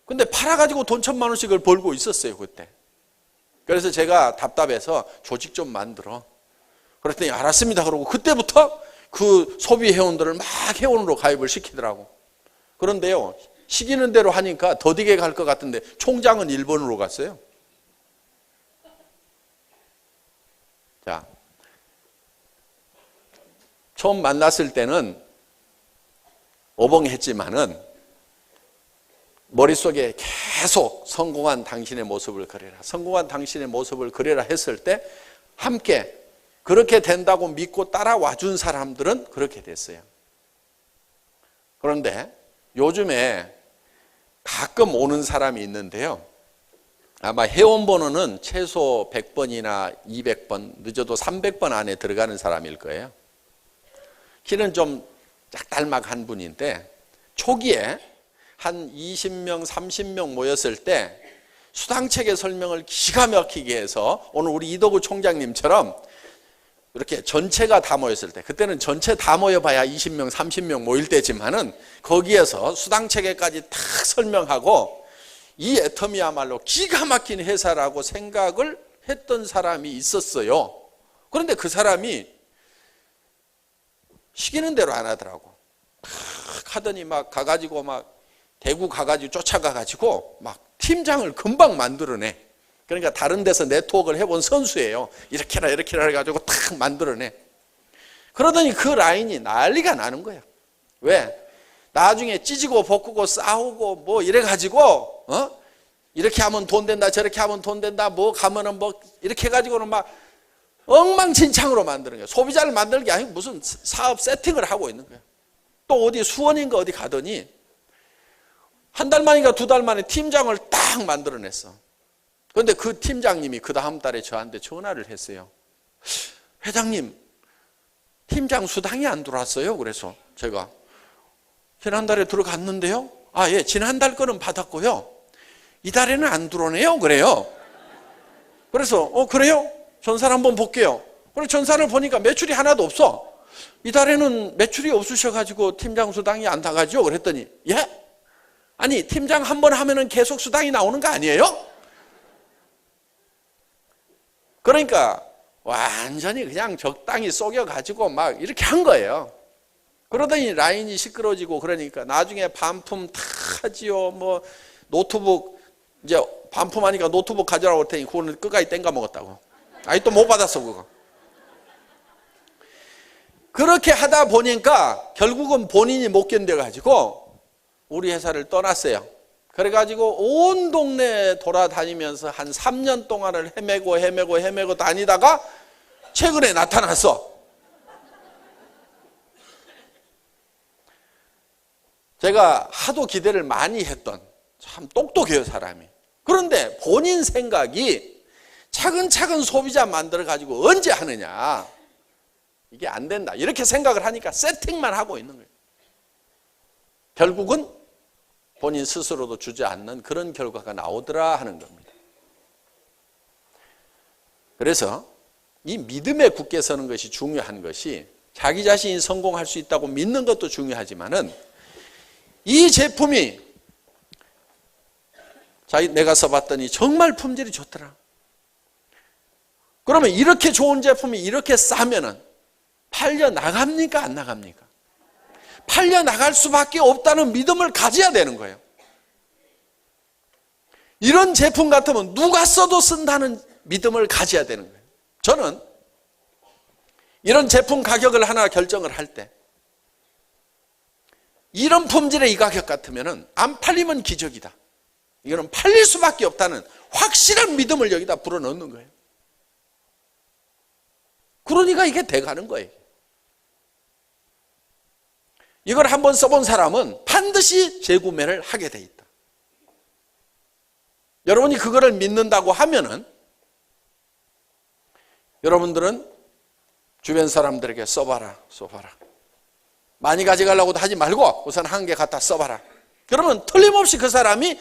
근데 팔아가지고 돈 1,000만 원씩을 벌고 있었어요, 그때. 그래서 제가 답답해서 조직 좀 만들어. 그랬더니 알았습니다. 그러고 그때부터 그 소비 회원들을 막 회원으로 가입을 시키더라고. 그런데요, 시키는 대로 하니까 더디게 갈 것 같은데 총장은 일본으로 갔어요. 자, 처음 만났을 때는 어벙했지만은 머릿속에 계속 성공한 당신의 모습을 그려라, 성공한 당신의 모습을 그려라 했을 때 함께 그렇게 된다고 믿고 따라와 준 사람들은 그렇게 됐어요. 그런데 요즘에 가끔 오는 사람이 있는데요, 아마 회원번호는 최소 100번이나 200번, 늦어도 300번 안에 들어가는 사람일 거예요. 키는 좀 짝달막한 분인데, 초기에 한 20명, 30명 모였을 때 수당체계 설명을 기가 막히게 해서, 오늘 우리 이도구 총장님처럼 이렇게 전체가 다 모였을 때, 그때는 전체 다 모여봐야 20명, 30명 모일 때지만은 거기에서 수당체계까지 탁 설명하고, 이 애터미야말로 기가 막힌 회사라고 생각을 했던 사람이 있었어요. 그런데 그 사람이 시키는 대로 안 하더라고. 하더니 막 가가지고 막 대구 가가지고 쫓아가가지고 막 팀장을 금방 만들어내. 그러니까 다른 데서 네트워크를 해본 선수예요. 이렇게라 이렇게라 해가지고 탁 만들어내. 그러더니 그 라인이 난리가 나는 거야. 왜? 나중에 찢고 볶고 싸우고 뭐 이래가지고 이렇게 하면 돈 된다, 저렇게 하면 돈 된다, 뭐 가면은 뭐 이렇게 해가지고는 막 엉망진창으로 만드는 거야. 소비자를 만드는 게 아니고 무슨 사업 세팅을 하고 있는 거야. 또 어디 수원인가 어디 가더니 한 달 만인가 2달 만에 팀장을 딱 만들어냈어. 그런데 그 팀장님이 그 다음 달에 저한테 전화를 했어요. 회장님, 팀장 수당이 안 들어왔어요. 그래서 제가 지난달에 들어갔는데요. 예, 지난달 거는 받았고요. 이달에는 안 들어오네요. 그래요. 그래서 그래요? 전사를 한번 볼게요. 그래서 전사를 보니까 매출이 하나도 없어. 이달에는 매출이 없으셔가지고 팀장 수당이 안 나가죠. 그랬더니 예? 아니, 팀장 한 번 하면은 계속 수당이 나오는 거 아니에요? 그러니까 완전히 그냥 적당히 속여가지고 막 이렇게 한 거예요. 그러더니 라인이 시끄러지고, 그러니까 나중에 반품 다 하지요. 뭐 노트북 이제 반품하니까 노트북 가져라고 할 테니 그거는 끝까지 땡가 먹었다고. 또 못 받았어 그거. 그렇게 하다 보니까 결국은 본인이 못 견뎌가지고 우리 회사를 떠났어요. 그래가지고 온 동네 돌아다니면서 한 3년 동안을 헤매고 다니다가 최근에 나타났어. 제가 하도 기대를 많이 했던 참 똑똑해요, 사람이. 그런데 본인 생각이 차근차근 소비자 만들어가지고 언제 하느냐, 이게 안 된다 이렇게 생각을 하니까 세팅만 하고 있는 거예요. 결국은 본인 스스로도 주저앉는 그런 결과가 나오더라 하는 겁니다. 그래서 이 믿음에 굳게 서는 것이 중요한 것이, 자기 자신이 성공할 수 있다고 믿는 것도 중요하지만은 이 제품이 내가 써봤더니 정말 품질이 좋더라. 그러면 이렇게 좋은 제품이 이렇게 싸면은 팔려 나갑니까, 안 나갑니까? 팔려 나갈 수밖에 없다는 믿음을 가져야 되는 거예요. 이런 제품 같으면 누가 써도 쓴다는 믿음을 가져야 되는 거예요. 저는 이런 제품 가격을 하나 결정을 할 때, 이런 품질의 이 가격 같으면 안 팔리면 기적이다, 이거는 팔릴 수밖에 없다는 확실한 믿음을 여기다 불어넣는 거예요. 그러니까 이게 돼가는 거예요. 이걸 한번 써본 사람은 반드시 재구매를 하게 돼 있다. 여러분이 그거를 믿는다고 하면은 여러분들은 주변 사람들에게 써봐라. 많이 가져가려고도 하지 말고 우선 한 개 갖다 써봐라. 그러면 틀림없이 그 사람이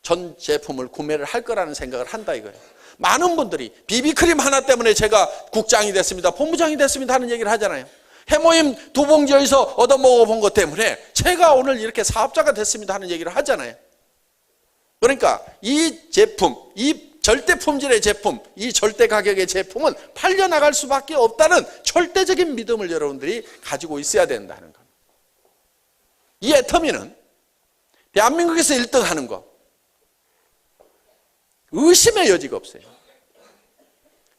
전 제품을 구매를 할 거라는 생각을 한다 이거예요. 많은 분들이 비비크림 하나 때문에 제가 국장이 됐습니다, 본부장이 됐습니다 하는 얘기를 하잖아요. 해모임 2봉지에서 얻어먹어본 것 때문에 제가 오늘 이렇게 사업자가 됐습니다 하는 얘기를 하잖아요. 그러니까 이 제품, 이 절대 품질의 제품, 이 절대 가격의 제품은 팔려나갈 수밖에 없다는 절대적인 믿음을 여러분들이 가지고 있어야 된다는 겁니다. 이 애터미는 대한민국에서 1등 하는 거 의심의 여지가 없어요.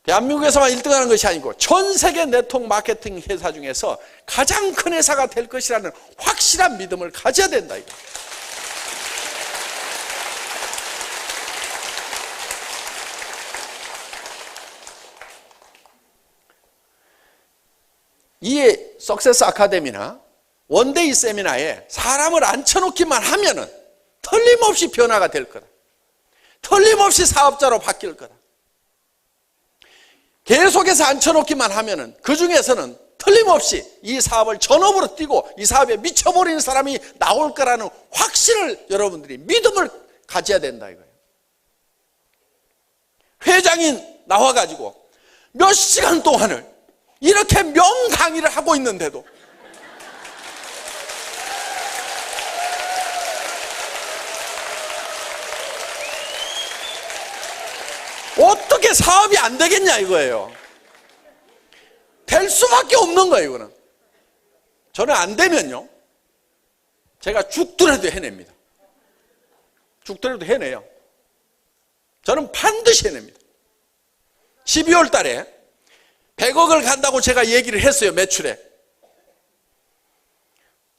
대한민국에서만 1등하는 것이 아니고 전 세계 네트워크 마케팅 회사 중에서 가장 큰 회사가 될 것이라는 확실한 믿음을 가져야 된다 이거. 이 석세스 아카데미나 원데이 세미나에 사람을 앉혀놓기만 하면은 틀림없이 변화가 될 거다. 틀림없이 사업자로 바뀔 거다. 계속해서 앉혀놓기만 하면은 그 중에서는 틀림없이 이 사업을 전업으로 뛰고 이 사업에 미쳐버리는 사람이 나올 거라는 확신을 여러분들이 믿음을 가져야 된다 이거예요. 회장이 나와가지고 몇 시간 동안을 이렇게 명강의를 하고 있는데도 어떻게 사업이 안 되겠냐 이거예요. 될 수밖에 없는 거예요. 이거는 저는 안 되면요 제가 죽더라도 해냅니다. 죽더라도 해내요. 저는 반드시 해냅니다. 12월 달에 100억을 간다고 제가 얘기를 했어요. 매출에.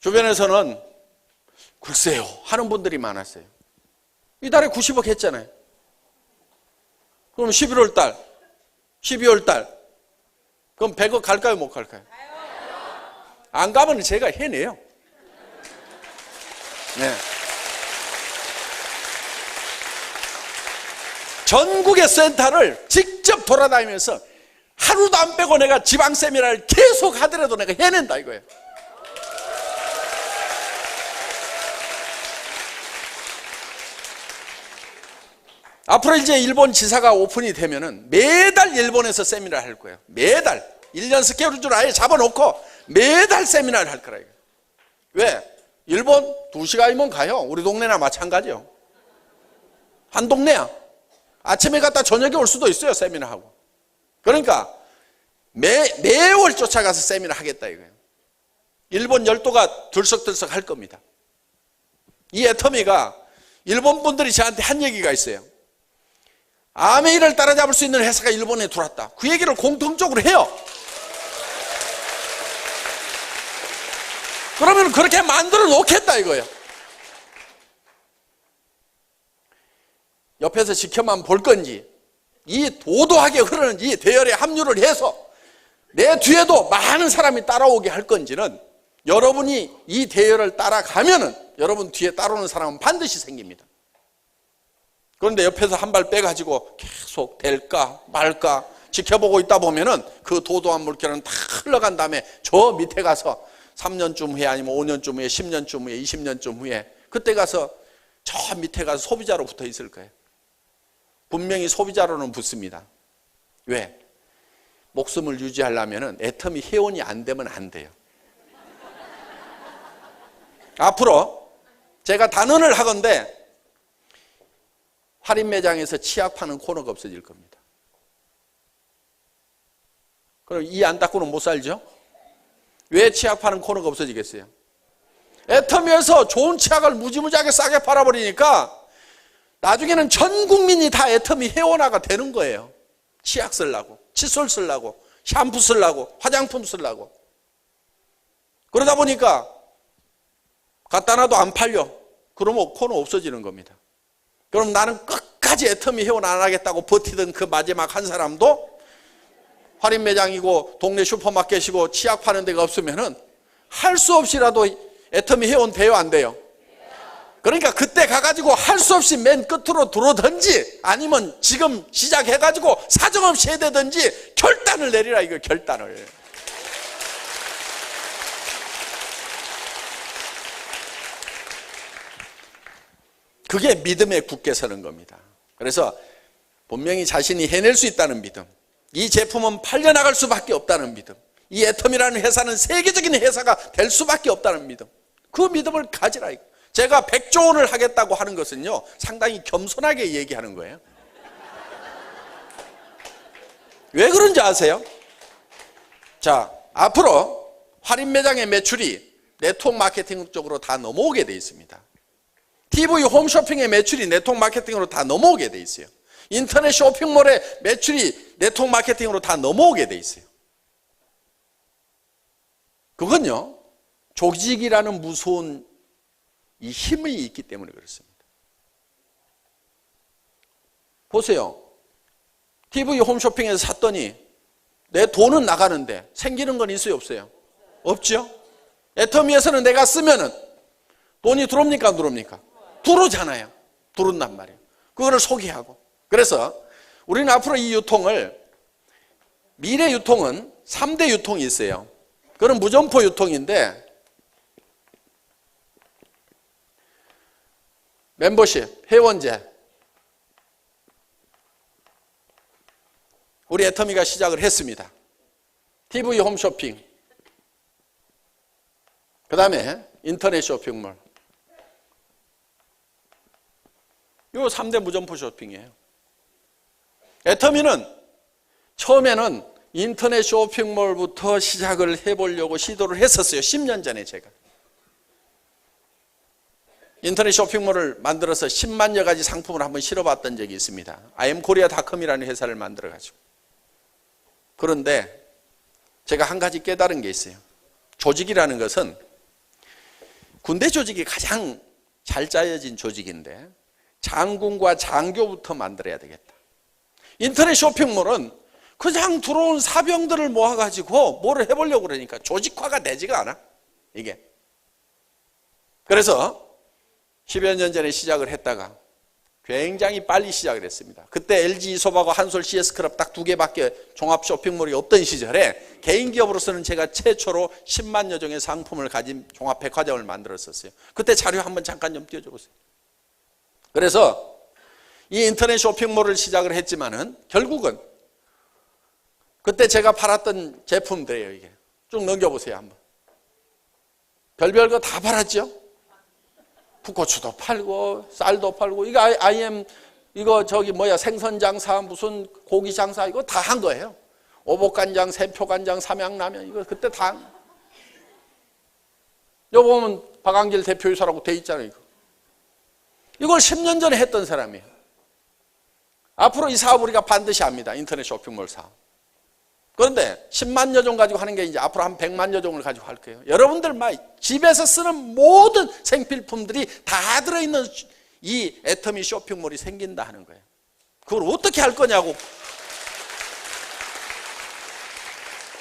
주변에서는 글쎄요 하는 분들이 많았어요. 이달에 90억 했잖아요. 그럼 11월 달, 12월 달 그럼 100억 갈까요 못 갈까요? 안 가면 제가 해내요. 네. 전국의 센터를 직접 돌아다니면서 하루도 안 빼고 내가 지방 세미나를 계속 하더라도 내가 해낸다 이거예요. 앞으로 이제 일본 지사가 오픈이 되면은 매달 일본에서 세미나를 할 거예요. 매달 1년 스케줄을 아예 잡아놓고 매달 세미나를 할 거라 이거예요. 왜? 일본 2시간이면 가요. 우리 동네나 마찬가지요. 한 동네야. 아침에 갔다 저녁에 올 수도 있어요. 세미나하고. 그러니까 매월 쫓아가서 세미나 하겠다 이거예요. 일본 열도가 들썩들썩 할 겁니다. 이 애터미가 일본 분들이 저한테 한 얘기가 있어요. 아메이를 따라잡을 수 있는 회사가 일본에 들어왔다. 그 얘기를 공통적으로 해요. 그러면 그렇게 만들어 놓겠다 이거예요. 옆에서 지켜만 볼 건지 이 도도하게 흐르는 이 대열에 합류를 해서 내 뒤에도 많은 사람이 따라오게 할 건지는 여러분이 이 대열을 따라가면은 여러분 뒤에 따라오는 사람은 반드시 생깁니다. 그런데 옆에서 한 발 빼가지고 계속 될까 말까 지켜보고 있다 보면은 그 도도한 물결은 다 흘러간 다음에 저 밑에 가서 3년쯤 후에 아니면 5년쯤 후에 10년쯤 후에 20년쯤 후에 그때 가서 저 밑에 가서 소비자로 붙어 있을 거예요. 분명히 소비자로는 붙습니다. 왜? 목숨을 유지하려면 애터미 회원이 안 되면 안 돼요. 앞으로 제가 단언을 하건대 할인 매장에서 치약 파는 코너가 없어질 겁니다. 그럼 이 안 닦고는 못 살죠? 왜 치약 파는 코너가 없어지겠어요? 애터미에서 좋은 치약을 무지무지하게 싸게 팔아버리니까 나중에는 전 국민이 다 애터미 회원화가 되는 거예요. 치약 쓰려고, 칫솔 쓰려고, 샴푸 쓰려고, 화장품 쓰려고. 그러다 보니까 갖다 놔도 안 팔려. 그러면 코너 없어지는 겁니다. 그럼 나는 끝까지 애터미 회원 안 하겠다고 버티던 그 마지막 한 사람도 할인 매장이고 동네 슈퍼마켓이고 치약 파는 데가 없으면은 할 수 없이라도 애터미 회원 돼요, 안 돼요? 그러니까 그때 가가지고 할 수 없이 맨 끝으로 들어오든지 아니면 지금 시작해가지고 사정없이 해야 되든지 결단을 내리라, 이거 결단을. 그게 믿음에 굳게 서는 겁니다. 그래서 분명히 자신이 해낼 수 있다는 믿음, 이 제품은 팔려나갈 수밖에 없다는 믿음, 이 애터미라는 회사는 세계적인 회사가 될 수밖에 없다는 믿음, 그 믿음을 가지라. 제가 100조 원을 하겠다고 하는 것은요, 상당히 겸손하게 얘기하는 거예요. 왜 그런지 아세요? 자, 앞으로 할인 매장의 매출이 네트워크 마케팅 쪽으로 다 넘어오게 돼 있습니다. TV 홈쇼핑의 매출이 네트워크 마케팅으로 다 넘어오게 돼 있어요. 인터넷 쇼핑몰의 매출이 네트워크 마케팅으로 다 넘어오게 돼 있어요. 그건요, 조직이라는 무서운 이 힘이 있기 때문에 그렇습니다. 보세요. TV 홈쇼핑에서 샀더니 내 돈은 나가는데 생기는 건 있어요, 없어요? 없죠? 애터미에서는 내가 쓰면은 돈이 들어옵니까, 안 들어옵니까? 들어오잖아요. 들어온단 말이에요. 그거를 소개하고. 그래서 우리는 앞으로 이 유통을, 미래 유통은 3대 유통이 있어요. 그건 무점포 유통인데, 멤버십, 회원제. 우리 애터미가 시작을 했습니다. TV 홈쇼핑, 그 다음에 인터넷 쇼핑몰. 이 3대 무점포 쇼핑이에요. 애터미는 처음에는 인터넷 쇼핑몰부터 시작을 해보려고 시도를 했었어요. 10년 전에 제가. 인터넷 쇼핑몰을 만들어서 10만여 가지 상품을 한번 실어봤던 적이 있습니다. IamKorea.com이라는 회사를 만들어가지고. 그런데 제가 한 가지 깨달은 게 있어요. 조직이라는 것은 군대 조직이 가장 잘 짜여진 조직인데 장군과 장교부터 만들어야 되겠다. 인터넷 쇼핑몰은 그냥 들어온 사병들을 모아가지고 뭐를 해보려고 그러니까 조직화가 되지가 않아, 이게. 그래서 10여 년 전에 시작을 했다가 굉장히 빨리 시작을 했습니다. 그때 LG 이솝하고 한솔 CS클럽 딱 2개밖에 종합 쇼핑몰이 없던 시절에 개인 기업으로서는 제가 최초로 10만여 종의 상품을 가진 종합 백화점을 만들었었어요. 그때 자료 한번 잠깐 좀 띄워줘 보세요. 그래서 이 인터넷 쇼핑몰을 시작을 했지만은 결국은 그때 제가 팔았던 제품들이에요, 이게. 쭉 넘겨보세요, 한번. 별별 거 다 팔았죠? 풋고추도 팔고, 쌀도 팔고, 이거 생선 장사, 무슨 고기 장사, 이거 다 한 거예요. 오복간장, 세표간장, 삼양라면, 이거 그때 다 한 거예요. 여기 보면 박광길 대표이사라고 돼 있잖아요, 이거. 이걸 10년 전에 했던 사람이에요. 앞으로 이 사업 우리가 반드시 합니다. 인터넷 쇼핑몰 사업. 그런데 10만여 종 가지고 하는 게 이제 앞으로 한 100만여 종을 가지고 할 거예요. 여러분들 집에서 쓰는 모든 생필품들이 다 들어있는 이 애터미 쇼핑몰이 생긴다 하는 거예요. 그걸 어떻게 할 거냐고.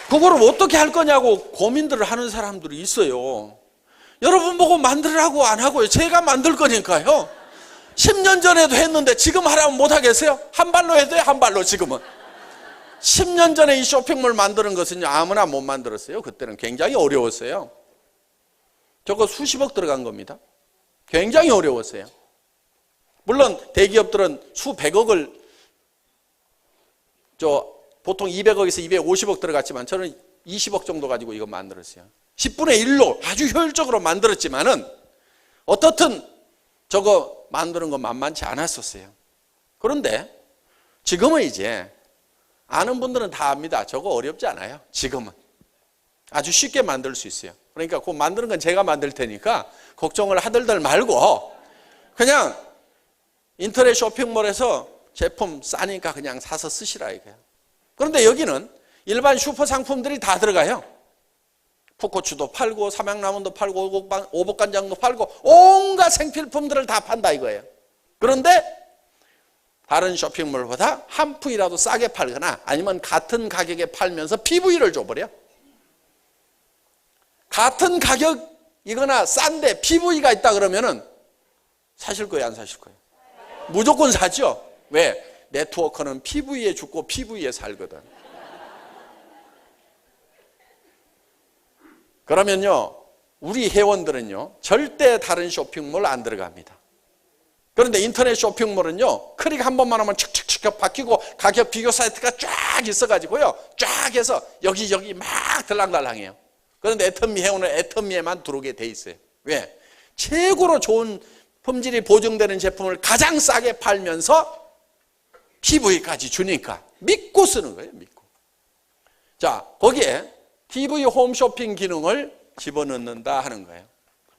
그걸 어떻게 할 거냐고 고민들을 하는 사람들이 있어요. 여러분 보고 만들으라고 안 하고요. 제가 만들 거니까요. 10년 전에도 했는데 지금 하라면 못 하겠어요? 한 발로 해도 돼요, 한 발로 지금은. 10년 전에 이 쇼핑몰 만드는 것은요, 아무나 못 만들었어요. 그때는 굉장히 어려웠어요. 저거 수십억 들어간 겁니다. 굉장히 어려웠어요. 물론 대기업들은 수백억을 보통 200억에서 250억 들어갔지만 저는 20억 정도 가지고 이거 만들었어요. 10분의 1로 아주 효율적으로 만들었지만은 어떻든 저거 만드는 거 만만치 않았었어요. 그런데 지금은 이제 아는 분들은 다 압니다. 저거 어렵지 않아요. 지금은 아주 쉽게 만들 수 있어요. 그러니까 그 만드는 건 제가 만들 테니까 걱정을 하들들 말고 그냥 인터넷 쇼핑몰에서 제품 싸니까 그냥 사서 쓰시라 이거예요. 그런데 여기는 일반 슈퍼 상품들이 다 들어가요. 풋고추도 팔고 삼양라면도 팔고 오복간장도 팔고 온갖 생필품들을 다 판다 이거예요. 그런데 다른 쇼핑몰보다 한 푼이라도 싸게 팔거나 아니면 같은 가격에 팔면서 PV를 줘버려. 같은 가격이거나 싼데 PV가 있다 그러면은 사실 거예요, 안 사실 거예요? 무조건 사죠. 왜? 네트워크는 PV에 죽고 PV에 살거든. 그러면요, 우리 회원들은요, 절대 다른 쇼핑몰 안 들어갑니다. 그런데 인터넷 쇼핑몰은요, 클릭 한 번만 하면 칙칙칙 바뀌고 가격 비교 사이트가 쫙 있어가지고요, 쫙 해서 여기저기 막 들랑달랑해요. 그런데 애터미 회원은 애터미에만 들어오게 돼 있어요. 왜? 최고로 좋은 품질이 보증되는 제품을 가장 싸게 팔면서 PV까지 주니까 믿고 쓰는 거예요, 믿고. 자, 거기에 TV 홈쇼핑 기능을 집어넣는다 하는 거예요.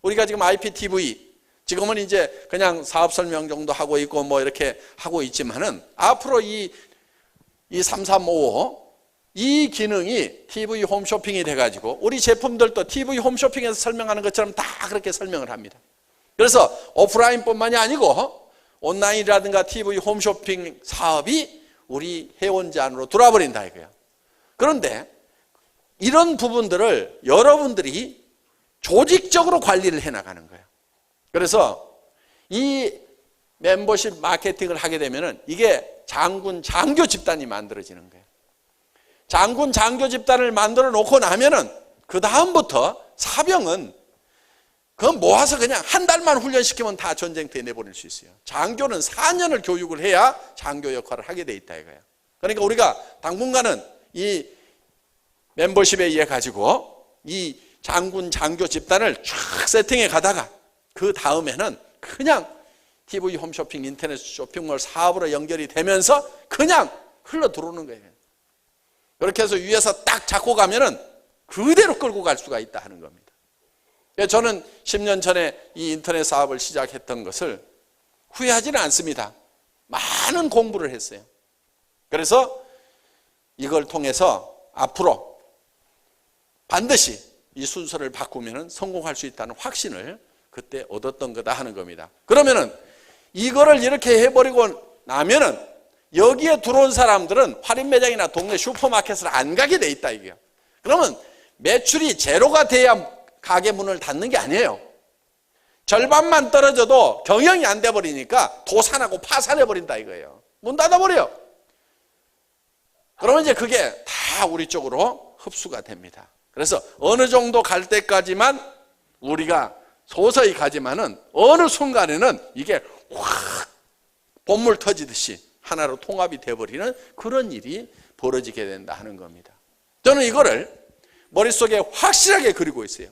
우리가 지금 IPTV, 지금은 이제 그냥 사업 설명 정도 하고 있고 뭐 이렇게 하고 있지만은 앞으로 이 3355, 이 기능이 TV 홈쇼핑이 돼가지고 우리 제품들도 TV 홈쇼핑에서 설명하는 것처럼 다 그렇게 설명을 합니다. 그래서 오프라인뿐만이 아니고 온라인이라든가 TV 홈쇼핑 사업이 우리 회원제 안으로 들어와 버린다 이거예요. 그런데 이런 부분들을 여러분들이 조직적으로 관리를 해나가는 거예요. 그래서 이 멤버십 마케팅을 하게 되면은 이게 장군 장교 집단이 만들어지는 거예요. 장군 장교 집단을 만들어 놓고 나면은 그 다음부터 사병은 그건 모아서 그냥 한 달만 훈련시키면 다 전쟁터에 내보낼 수 있어요. 장교는 4년을 교육을 해야 장교 역할을 하게 돼 있다 이거예요. 그러니까 우리가 당분간은 이 멤버십에 의해 가지고 이 장군 장교 집단을 쫙 세팅해 가다가 그 다음에는 그냥 TV 홈쇼핑 인터넷 쇼핑몰 사업으로 연결이 되면서 그냥 흘러 들어오는 거예요. 그렇게 해서 위에서 딱 잡고 가면은 그대로 끌고 갈 수가 있다 하는 겁니다. 저는 10년 전에 이 인터넷 사업을 시작했던 것을 후회하지는 않습니다. 많은 공부를 했어요. 그래서 이걸 통해서 앞으로 반드시 이 순서를 바꾸면 성공할 수 있다는 확신을 그때 얻었던 거다 하는 겁니다. 그러면은 이거를 이렇게 해버리고 나면은 여기에 들어온 사람들은 할인 매장이나 동네 슈퍼마켓을 안 가게 돼 있다 이게요. 그러면 매출이 제로가 돼야 가게 문을 닫는 게 아니에요. 절반만 떨어져도 경영이 안 돼 버리니까 도산하고 파산해 버린다 이거예요. 문 닫아버려요. 그러면 이제 그게 다 우리 쪽으로 흡수가 됩니다. 그래서 어느 정도 갈 때까지만 우리가 서서히 가지만은 어느 순간에는 이게 확 본물 터지듯이 하나로 통합이 돼버리는 그런 일이 벌어지게 된다 하는 겁니다. 저는 이거를 머릿속에 확실하게 그리고 있어요.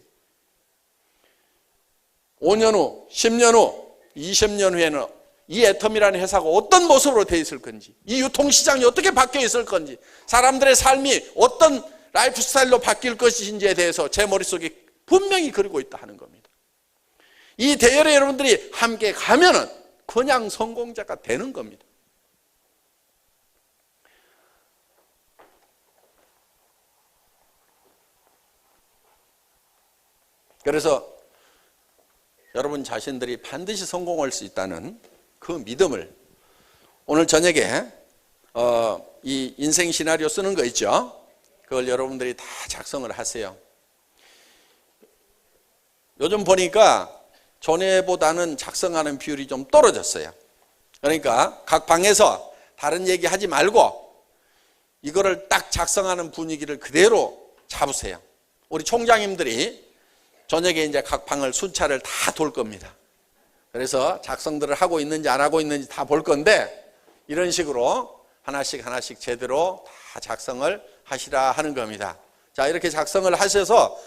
5년 후, 10년 후, 20년 후에는 이 애텀이라는 회사가 어떤 모습으로 돼 있을 건지, 이 유통시장이 어떻게 바뀌어 있을 건지, 사람들의 삶이 어떤 라이프 스타일로 바뀔 것인지에 대해서 제 머릿속에 분명히 그리고 있다 하는 겁니다. 이 대열에 여러분들이 함께 가면은 그냥 성공자가 되는 겁니다. 그래서 여러분 자신들이 반드시 성공할 수 있다는 그 믿음을 오늘 저녁에 이 인생 시나리오 쓰는 거 있죠? 그걸 여러분들이 다 작성을 하세요. 요즘 보니까 전에보다는 작성하는 비율이 좀 떨어졌어요. 그러니까 각 방에서 다른 얘기 하지 말고 이거를 딱 작성하는 분위기를 그대로 잡으세요. 우리 총장님들이 저녁에 이제 각 방을 순찰을 다 돌 겁니다. 그래서 작성들을 하고 있는지 안 하고 있는지 다 볼 건데 이런 식으로 하나씩 하나씩 제대로 다 작성을 하시라 하는 겁니다. 자, 이렇게 작성을 하셔서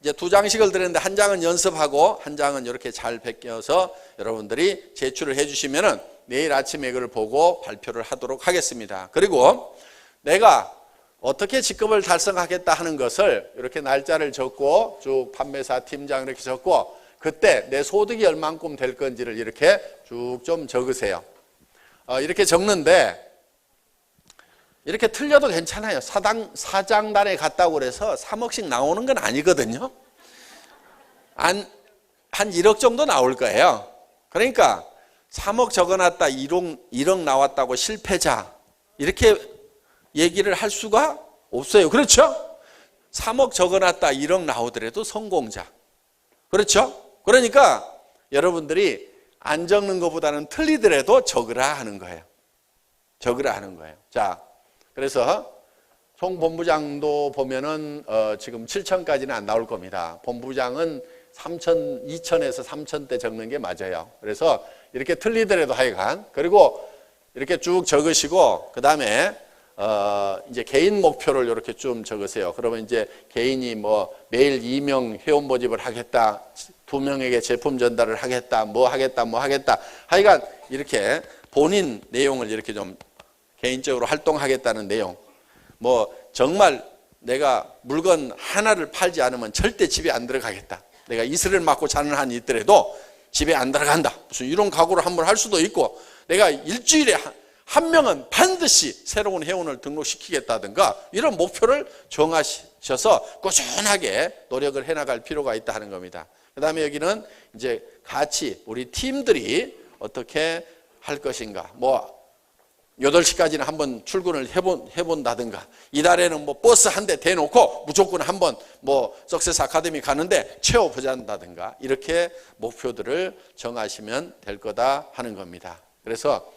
이제 2장씩을 드렸는데 한 장은 연습하고 한 장은 이렇게 잘 베껴서 여러분들이 제출을 해주시면은 내일 아침에 이걸 보고 발표를 하도록 하겠습니다. 그리고 내가 어떻게 직급을 달성하겠다 하는 것을 이렇게 날짜를 적고 쭉 판매사 팀장 이렇게 적고 그때 내 소득이 얼만큼 될 건지를 이렇게 쭉 좀 적으세요. 이렇게 적는데 이렇게 틀려도 괜찮아요. 사장단에 갔다고 그래서 3억씩 나오는 건 아니거든요. 한 1억 정도 나올 거예요. 그러니까 3억 적어놨다 1억 나왔다고 실패자 이렇게 얘기를 할 수가 없어요. 그렇죠? 3억 적어놨다 1억 나오더라도 성공자. 그렇죠? 그러니까 여러분들이 안 적는 것보다는 틀리더라도 적으라 하는 거예요. 적으라 하는 거예요. 자, 그래서 총 본부장도 보면은 지금 7천까지는 안 나올 겁니다. 본부장은 3천, 2천에서 3천대 적는 게 맞아요. 그래서 이렇게 틀리더라도 하여간 그리고 이렇게 쭉 적으시고 그 다음에 이제 개인 목표를 이렇게 좀 적으세요. 그러면 이제 개인이 뭐 매일 2명 회원 모집을 하겠다, 2명에게 제품 전달을 하겠다, 뭐 하겠다. 하여간 이렇게 본인 내용을 이렇게 좀 개인적으로 활동하겠다는 내용. 뭐 정말 내가 물건 하나를 팔지 않으면 절대 집에 안 들어가겠다. 내가 이슬을 맞고 자는 한이 있더라도 집에 안 들어간다. 무슨 이런 각오를 한번 할 수도 있고 내가 일주일에 한 명은 반드시 새로운 회원을 등록시키겠다든가 이런 목표를 정하셔서 꾸준하게 노력을 해나갈 필요가 있다 하는 겁니다. 그 다음에 여기는 이제 같이 우리 팀들이 어떻게 할 것인가. 뭐 8시까지는 한번 출근을 해본다든가 이달에는 뭐 버스 한 대 대놓고 무조건 한번 뭐 석세스 아카데미 가는데 채워보자다든가 이렇게 목표들을 정하시면 될 거다 하는 겁니다. 그래서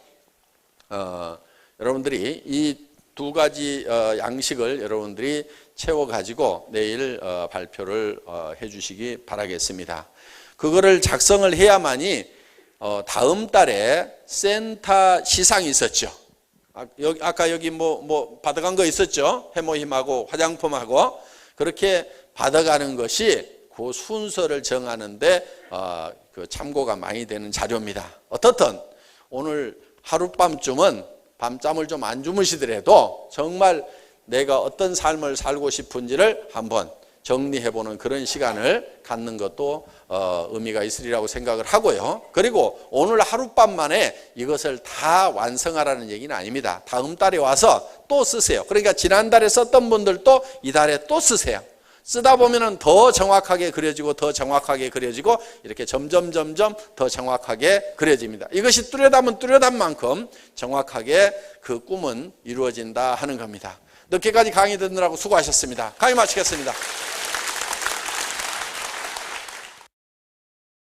여러분들이 이 2가지 양식을 여러분들이 채워가지고 내일 발표를 해주시기 바라겠습니다. 그거를 작성을 해야만이 다음 달에 센터 시상이 있었죠. 아까 여기 뭐 받아간 거 있었죠. 해모힘하고 화장품하고 그렇게 받아가는 것이 그 순서를 정하는데 그 참고가 많이 되는 자료입니다. 어떻든 오늘 하룻밤쯤은 밤잠을 좀 안 주무시더라도 정말 내가 어떤 삶을 살고 싶은지를 한번 정리해보는 그런 시간을 갖는 것도 의미가 있으리라고 생각을 하고요. 그리고 오늘 하룻밤 만에 이것을 다 완성하라는 얘기는 아닙니다. 다음 달에 와서 또 쓰세요. 그러니까 지난달에 썼던 분들도 이달에 또 쓰세요. 쓰다 보면은 더 정확하게 그려지고 더 정확하게 그려지고 이렇게 점점 더 정확하게 그려집니다. 이것이 뚜렷하면 뚜렷한 만큼 정확하게 그 꿈은 이루어진다 하는 겁니다. 늦게까지 강의 듣느라고 수고하셨습니다. 강의 마치겠습니다.